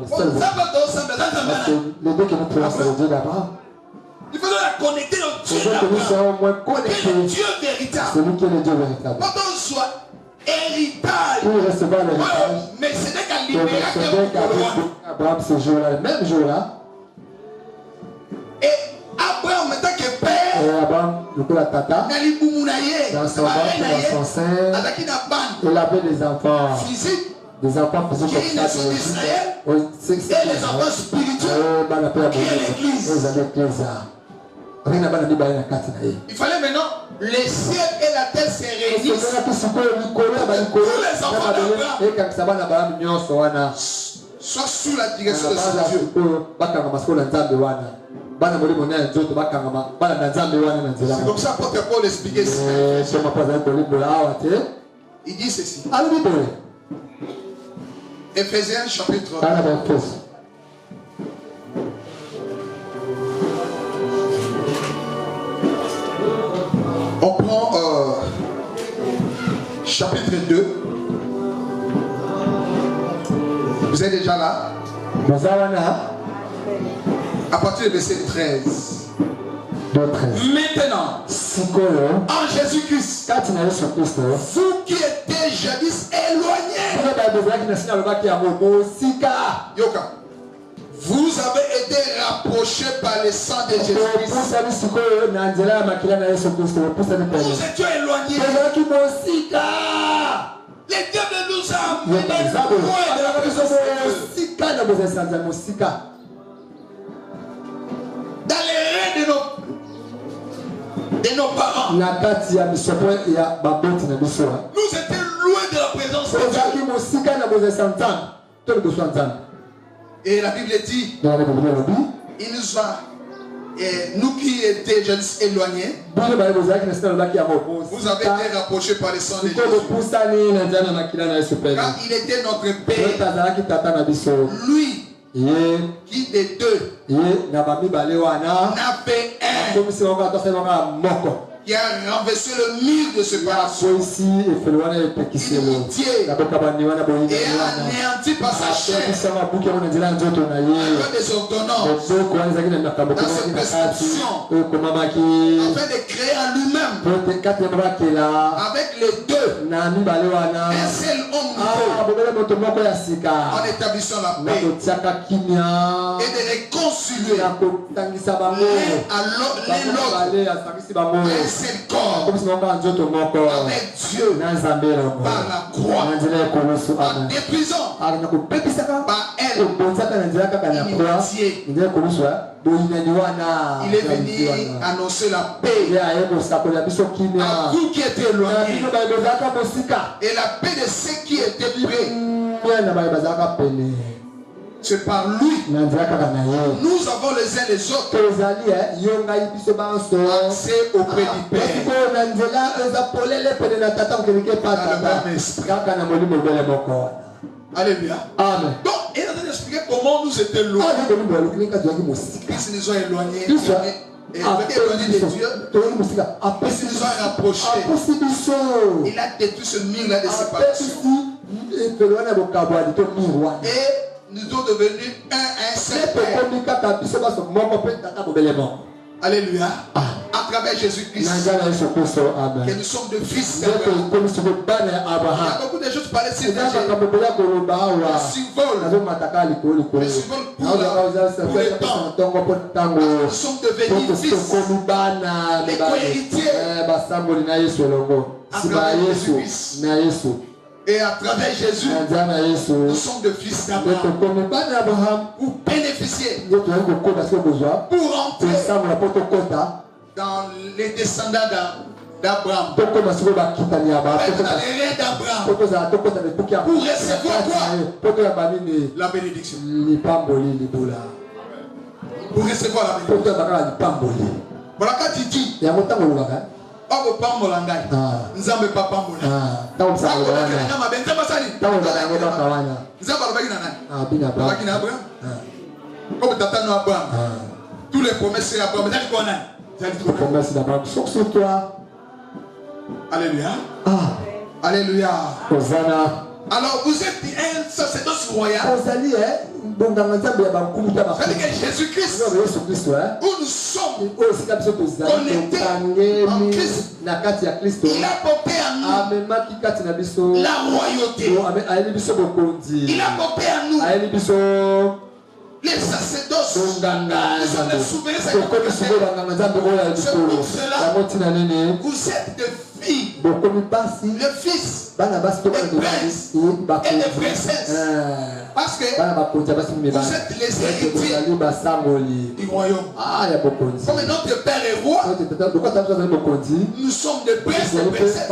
Les deux que nous prenons, c'est le Dieu d'Abraham. Il faut la connecter au Dieu d'Abraham. Dieu véritable. Celui qui est le Dieu véritable. Quand on soit héritage. Pour recevoir l'héritage. Mais c'est qu'à libérer Abraham ce jour-là, le même jour-là. Et Abraham, en tant que père, et Abraham, le coup la tata, dans son ventre, dans son sein, il avait des enfants physiques. Des enfants physiques comme ça, et les enfants spirituels, qui est l'église. Il fallait maintenant les cieux et la terre se réunissent. Soit sous la direction de ce Dieu. C'est comme ça que Paul expliquait ceci. Il dit ceci. Éphésiens chapitre 1. On prend chapitre 2. Vous êtes déjà là? À partir du verset 13. Maintenant, en Jésus-Christ, vous qui étiez jadis éloignés, vous avez été rapprochés par le sang de Jésus-Christ. Nous étions éloignés. Les dieux nous ont amenés loin de la présence de Dieu. Dans les rêves de nos parents, nous étions loin de la présence de Dieu. Et la Bible dit, il nous a, nous qui étions jadis éloignés, vous avez été rapprochés par le sang de Jésus. Car il était notre Père. Lui, qui des deux n'avait un qui a renversé le mur de séparation, inimitié, et anéanti par sa chair, avec des ordonnances, dans ses prescriptions, afin de créer en lui-même, avec les deux, un seul homme, en établissant la paix, et de réconcilier l'un l'autre, seul corps avec Dieu par la croix, en détruisant par elle l'imitié. Il est venu annoncer la paix à vous qui étiez éloignés et la paix de ceux qui étaient près. C'est par lui. Nous avons les uns les autres accès auprès du Père. Alléluia. Amen. Donc, il est en train d'expliquer comment nous étions loin. Ils nous ont éloignés. Éloignés de Dieu. Ils nous ont rapprochés. Il a détruit ce mur-là de séparation. Et nous sommes devenus un seul Père. Alléluia. À travers Jésus-Christ, que nous sommes de fils d'Abraham. Il y a beaucoup de choses parlées sur le symbole pour le temps. Nous sommes devenus fils, les co-héritiers à travers Jésus-Christ. Et à travers Jésus, nous sommes des fils d'Abraham. Pour bénéficier, pour entrer dans les descendants d'Abraham. Pour recevoir quoi? La bénédiction. Pour recevoir la bénédiction. Voilà quand tu dis. Papa Pambolangai. Nzambe Papa Pambola. Comme Tata no Abraham. Tous les promesses c'est Abraham. Les promesses d'Abraham sont sur toi. Alléluia. Alléluia. Hosanna. Alors vous êtes un sacerdoce royal. C'est-à-dire que Jésus-Christ, où nous sommes connectés en Christ, il a porté à nous la royauté. Il a porté à nous les sacerdoces. Nous sommes des souverains. C'est pour cela vous êtes des filles, le fils, des princes et des princesses. Parce que vous êtes les héritiers du royaume. Comme notre Père est roi, nous sommes des princes et des princesses.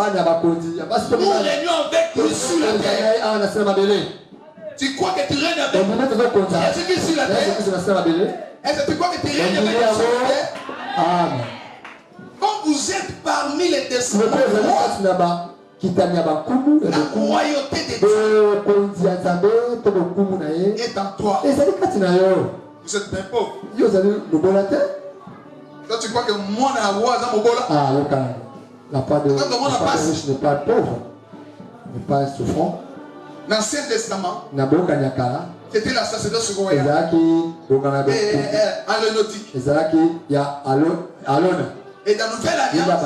Nous régnons avec lui sur la terre. Tu crois que tu règnes avec Jésus-Christ sur la terre? Est-ce que tu crois que tu règnes avec Jésus sur la terre? Amen. Quand vous êtes parmi les descendants, la royauté de Dieu est en toi. Vous êtes bien pauvre. Toi, tu crois que moi, je suis roi. La part de riche n'est pas pauvre, n'est pas souffrant. Dans l'Ancien Testament, c'était la sacerdoce royale. Et dans la Nouvelle Alliance,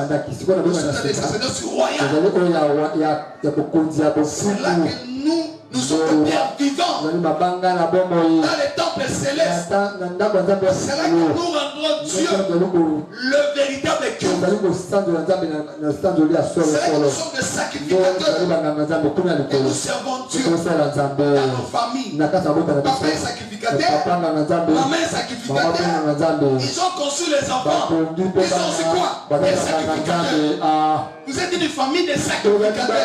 nous sommes des sacerdoces royales. C'est là que nous sommes des pères vivants dans les temples célestes. C'est là que nous rendrons Dieu le véritable culte. C'est là que nous sommes des sacrificateurs. Et nous servons Dieu dans nos familles. Papa est sacrificateur, maman est sacrificateur. Ils ont conçu les enfants. Ils ont aussi quoi? Des sacrificateurs. Vous êtes une famille de sacrificateurs.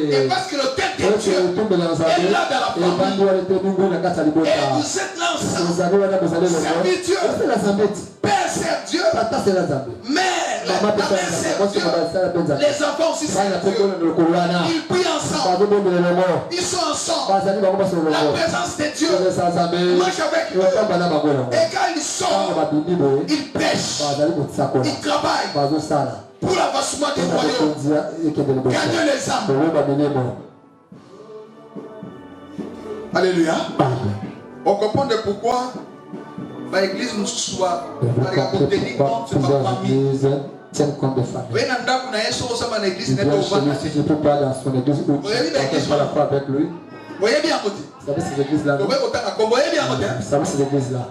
Et parce que le thème de Dieu est là dans la famille. Et vous êtes là ensemble. Servez Dieu. Père sert Dieu. Mère sert Dieu. Les enfants aussi servent Dieu. Ils prient ensemble. Ils sont ensemble. La présence de Dieu marche avec eux. Et quand ils sortent, ils pêchent. Ils travaillent pour l'avancement du royaume. Gagner les âmes. Alléluia. On comprend pourquoi l'église nous soit tenir compte de ma famille. Tienne compte de famille. Si je ne peux pas dans son église où tu ne pas la foi avec lui. Vous voyez bien à côté. Vous savez ces églises-là. Vous voyez bien à côté. Vous savez ces églises-là.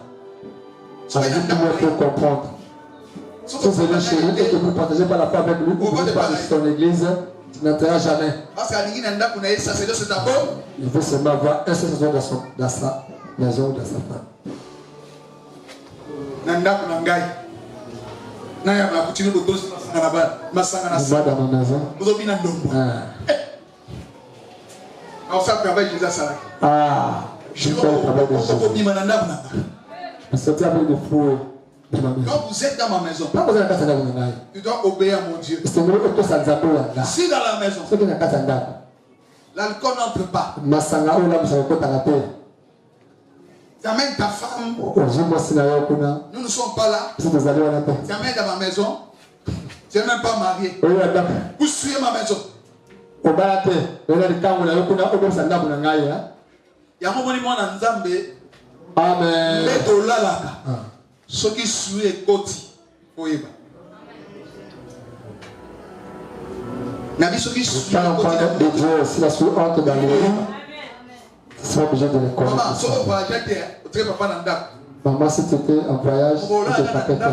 Avez-vous pour comprendre? Si vous venez chez lui et que vous ne partagez pas la foi avec lui, vous ne pas de son église, tu n'entreras jamais. Il veut seulement avoir un seul saison dans sa maison ou dans sa femme. Dans ma maison. Ça travaille déjà ça. Je travaille de Jésus. Quand vous êtes dans ma maison, tu dois obéir à mon Dieu. Si dans la maison, l'alcool n'entre pas, tu amènes ta femme, nous ne sommes pas là, tu amènes dans ma maison, tu n'es même pas marié, vous suivez ma maison. Il y a un moment où Amen. Ceux qui suivent Koti, Oeba. Nabi ceux qui suivent Koti, si la suite entre dans le monde, ils sont obligés de les connaître. Maman, si tu étais en voyage, tu ne pas rester.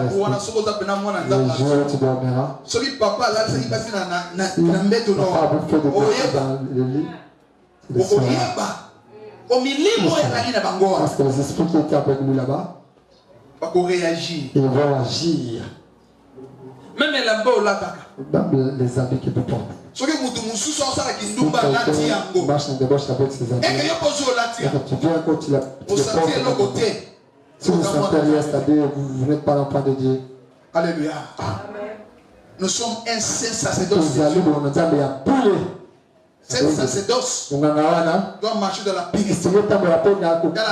Les jours où tu dormiras. Si papa a fait des choses dans le lit, tu le sauras. Parce que les esprits qui étaient avec nous là-bas, ils vont agir. Même les les habits que tu portes. Si quelqu'un marche en débauche avec ses habits, et que tu viens quand tu les portes, si vous sentez rien, c'est-à-dire vous n'êtes pas l'enfant de Dieu. Alléluia. Nous sommes un saint sacerdoce. Cet sacerdoce doit marcher dans la purité, dans la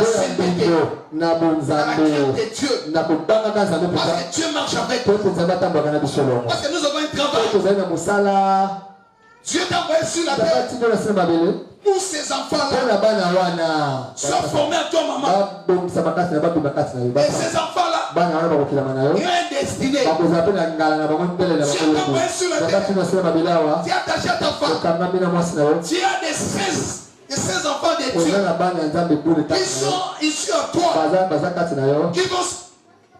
sainteté, dans la crainte de Dieu. Parce que Dieu marche avec nous. Parce que nous avons un travail. Dieu t'a envoyé sur la terre pour ces enfants-là. Sois formé à toi, maman. Et ces enfants-là, ils ont un destiné. Dieu t'a envoyé sur la terre. Tu es attaché à ta femme. Tu as des 16 enfants de Dieu qui sont issus à toi,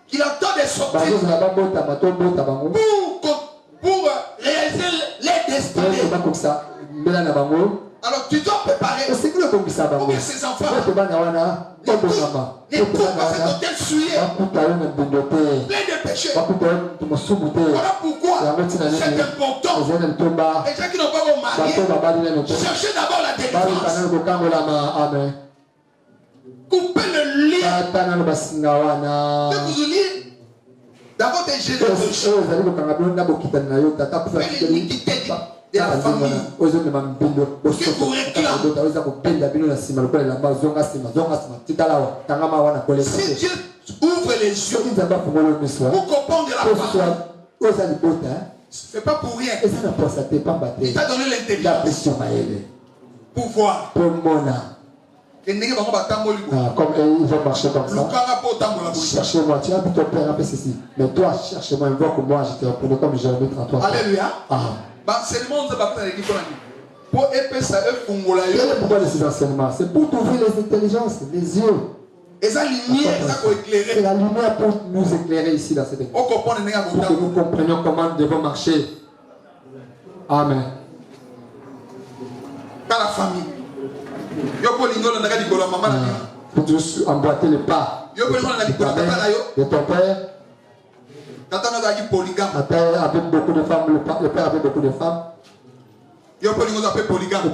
qui attendent de sortir pour réaliser les destinées. Alors tu dois préparer pour que ces enfants ne tombent pas dans tel souillé, plein de péchés. Voilà pourquoi c'est important. Les gens qui n'ont pas marié, cherchez d'abord la délivrance. Coupez le lien. Que vous liez d'abord des généalogies. Faites l'iniquité de la famille. Que vous réclamez. Si Dieu ouvre les yeux pour comprendre la parole, c'est pas pour rien. Il t'a donné l'intelligence pour voir. Comme ils vont marcher comme ça. Cherchez-moi, tu as dit ton père a fait ceci. Mais toi, cherche-moi, invoque moi, je te répondrai comme je vais à toi. Alléluia. Quel est pourquoi de ces enseignements? C'est pour t'ouvrir les intelligences, les yeux. C'est la lumière pour nous éclairer ici dans cette église. Pour que nous comprenions comment nous devons marcher. Amen. Dans la famille. Pour tous emboîter les pas de ton père. Le père avait beaucoup de femmes. Le père avait beaucoup de femmes.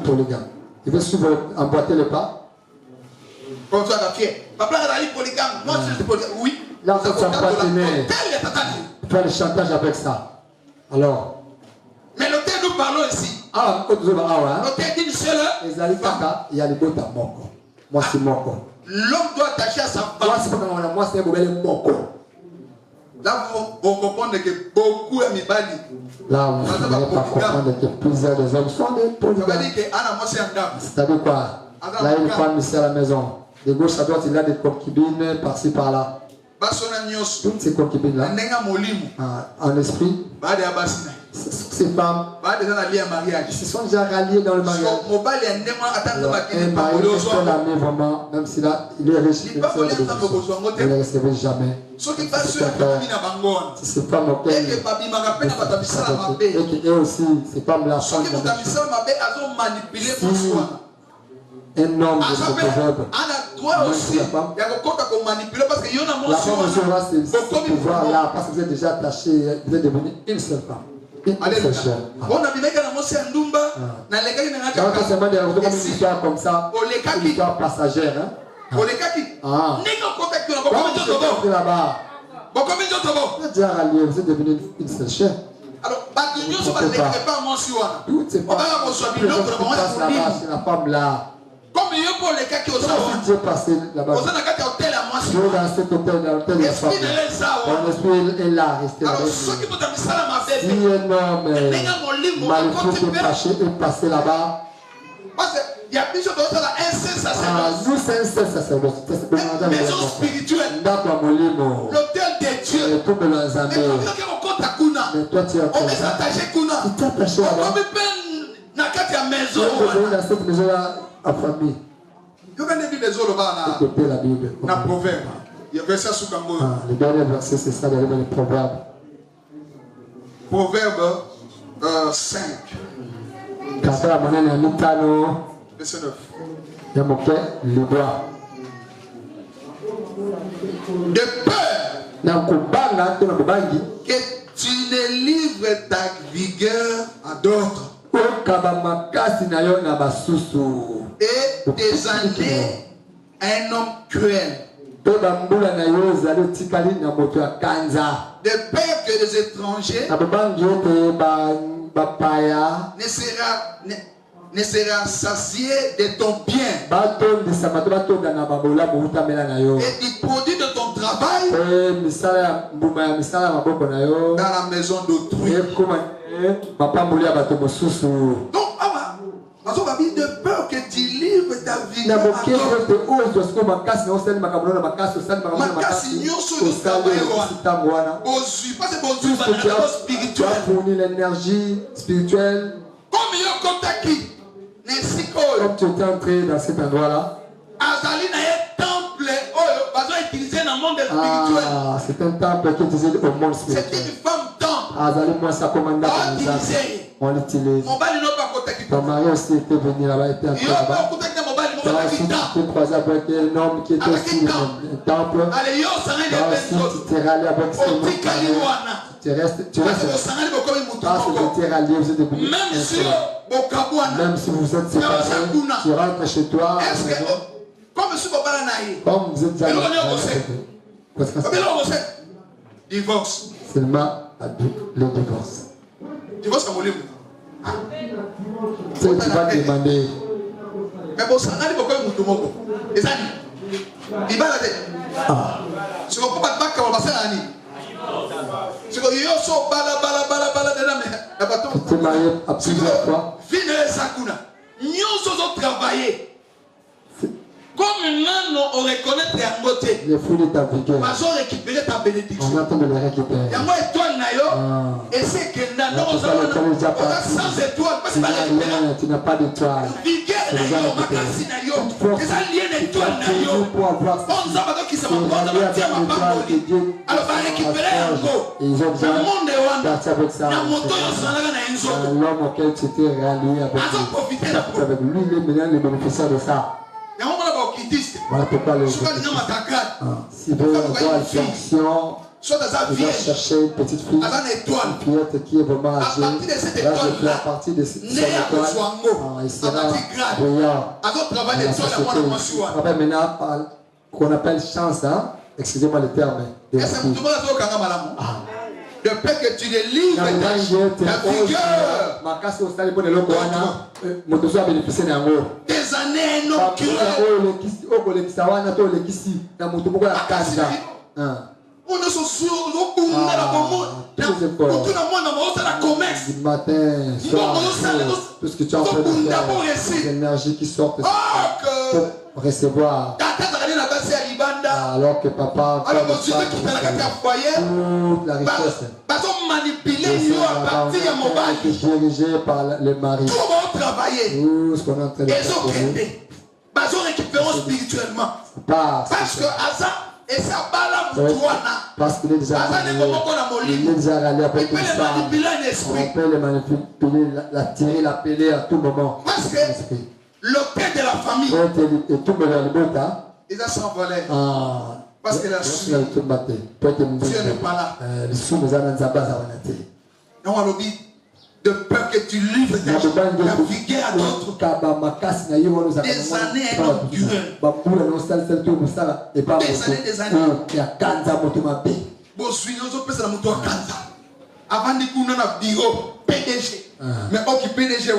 Polygame. Il veut suivre, emboîter les pas. Comme ça, la fière. Papa a dit polygame. Moi, je suis polygame. Oui. Là, ça ne pas tenir. Faire le chantage avec ça. Alors. Mais l'hôtel, nous parlons ici. L'hôtel d'une seule femme. Il y a les bottes à Moko. Moi, c'est Moko. L'homme doit attacher à sa femme. Moi, c'est Moko. Là, vous comprenez que beaucoup aiment Bali. Là, vous ne pouvez pas comprendre que plusieurs des hommes sont des polygames. C'est-à-dire quoi? Là, il y a une femme ici à la maison. De gauche à droite, il y a des concubines par-ci par-là. Toutes ces concubines-là, en esprit, ces femmes se sont déjà ralliées dans le mariage. Un mari est l'ami vraiment, même si là, il est riche, il ne les recevait jamais. C'est ces femmes auxquelles et eux aussi, ces femmes-là sont un homme de ce proverbe. La femme aussi aura ce pouvoir-là parce que vous êtes déjà attaché, vous êtes devenu une seule femme. Une seule chair. Quand on se demande une histoire comme ça, une histoire passagère. Là-bas. Vous êtes déjà rallié, vous êtes devenu une seule chair. Alors, toutes ces femmes, la femme là. Comme il y a pour les cas qui ont Dieu passé là-bas. Dieu dans cet hôtel, dans l'hôtel de la femme. Mon esprit est là, resté là. Si un homme malfait est passé là-bas. Parce qu'il y a plusieurs choses là, un saint sacerdoce. Nous, c'est un saint sacerdoce. Maison spirituelle. L'hôtel de Dieu. Mais toi, tu es attaché. Tu t'es attaché là-bas. Tu es dans cette maison-là. À famille. Écoutez la Bible. Dans Proverbe. Le dernier verset, c'est ça, dans les Proverbes. Proverbe 5. Verset 9. De peur que tu ne livres ta vigueur à d'autres. Et tes années un homme cruel. De peur que les étrangers ne sera satié de ton bien et du produit de ton travail dans la maison d'autrui. Donc, de peur que tu livres ta vie à d'autres. L'énergie spirituelle. Comme tu étais entré dans cet endroit-là. C'est un temple qui est utilisé au monde spirituel. C'est une femme temple. On l'utilise. Ton mari aussi était venu là-bas, était entré là-bas. Tu as aussi été croisé avec un homme qui était aussi un temple. Tu t'es rallié avec ce homme. Tu restes. Parce que tu t'es rallié, vous êtes devenu même si vous êtes séparés, tu rentres chez toi. Comme vous êtes déjà divorce. Seulement le divorce. Divorce à mon livre. Tu vas demander. Mais bon, ça n'a pas de mouton. Et ça dit. Il va la tête. Tu ne comprends pas de bac quand on va passer la nuit. Tu ne tu es marié à plusieurs fois. Nous avons travaillé. Comme maintenant on reconnaît tes beautés. Les fruits de ta vigueur. On va récupérer ta bénédiction. On attend de les récupérer. Et moi étoile nayo. Et c'est que non, on a sans étoile. Tu n'as pas d'étoile. Vigueur nayo, makasi nayo. Et ça lié d'étoile nayo. On s'en va qui s'en va. Alors on va récupérer un go. Ils ont besoin de partir avec ça. L'homme auquel tu t'es rallié avec lui, il est maintenant le bénéficiaire de ça. Voilà pourquoi les gens, s'ils veulent avoir une fonction, ils doivent chercher une petite fille, une fillette qui est vraiment âgée. Là, je fais à partir de cette étoile, il sera brillant dans la société. Il travaille maintenant qu'on appelle chance, hein? Excusez-moi le terme. De peur que tu les livres ta vigueur. Des années non on est sur la commerce. Du matin, soir, tout ce que tu as en train de faire, les énergies qui sortent pour recevoir. Alors que papa, toute la richesse est dirigée par le mari. Tout ce qu'on est en train de faire pour nous. Spirituellement. Parce que et ça parce qu'il est déjà rallié avec une femme. On peut le manipuler, l'attirer, l'appeler à tout moment. Parce que le père de la famille, et tout le monde, ils ont s'envolé. Parce que la suite, Dieu n'est pas là. De peur que tu livres ta vigueur à d'autres. Des années, un homme cruel. Des années. Avant de couler dans le bureau, PDG. Mais qui PDG,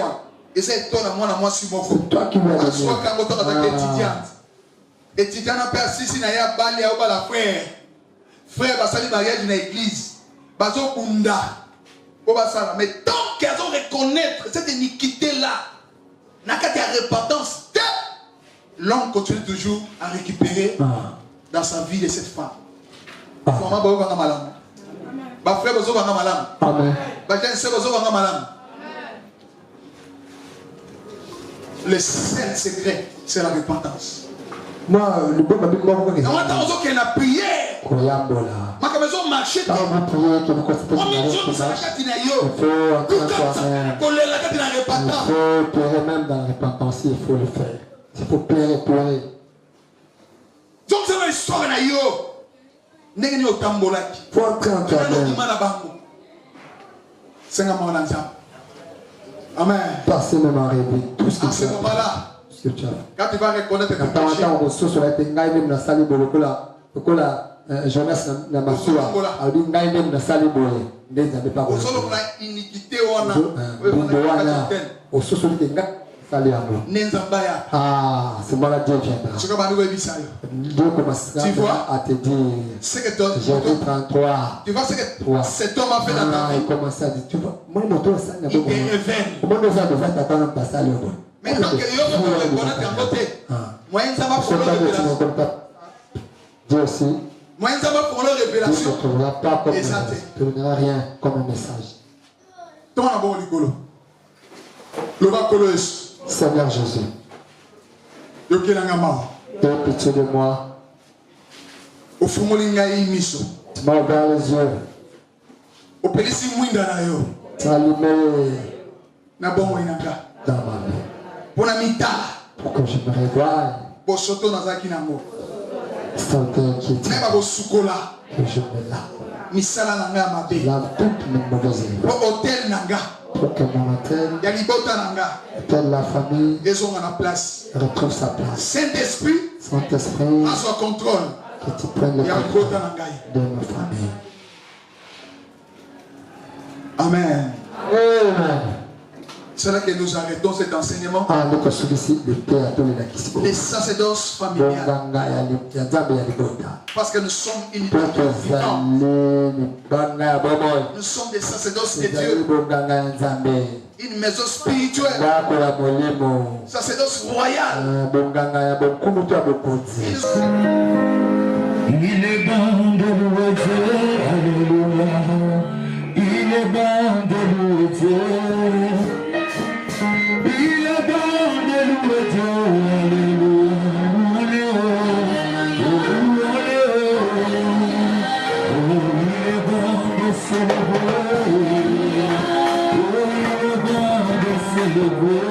et c'est toi, moi, si mon frère. Toi qui m'as dit. Étudiant n'a pas assis na ya bali au bala frère. Frère va salir mariage dans l'église. Bazo bunda. Mais tant qu'ils ont reconnaître cette iniquité là, n'a qu'à dire repentance, l'homme continue toujours à récupérer dans sa vie de cette femme. Le seul secret, c'est la repentance. Moi, le bon babi, comment vous voyez? On a prié. Ma maison marché. On va prier que nous constatons qu'il faut pleurer même dans la repentance, il faut le faire. Il faut pleurer. Donc c'est une histoire na yo. Nengeni otambolaki. Faut entrer en toi-même. Amen. Passer même en rêve tout ce que tu as. Quand tu vas reconnaître que tu as fait. Quand tu vas reconnaître que tu as fait. Jonas na masua albi ngai même na sali boye ndeza be pa ko solo na iniquité wana wana ososo tenga sali yango nenza baya c'est moi la Dieu viendra tu vas nous ebisa yo Dieu commence à te dire c'est que toi Jésus 33 tu vois ce que cet homme a fait dans ta vie il commence à dire tu vois moi moto ça na bon comment on doit faire ta dans ta salle bon mais tant que yo on connaît en côté moi ça va pour le Dieu aussi moi, ça va pour la révélation. Tu ne trouveras pas comme tu ne verras rien comme un message. Seigneur Jésus, aie pitié de moi. Tu m'as ouvert les yeux. Tu as allumé dans ma vie. Pour que je me réveille. Sans t'inquiéter. Que je me lave toutes mes mauvaises œuvres. Pour que mon hôtel et la famille retrouve sa place. Saint-Esprit, que tu prennes le contrôle de ma famille. Amen. Amen. C'est là que nous arrêtons cet enseignement. Les sacerdoces familiales. Parce que nous sommes une nous sommes des sacerdoces de Dieu. Une maison spirituelle. Sacerdoce royale. Il est bon de louer Dieu. Alléluia. Il est bon de louer Dieu. Il est bon de louer Dieu, alléluia, il est bon de célébrer, il est bon de célébrer.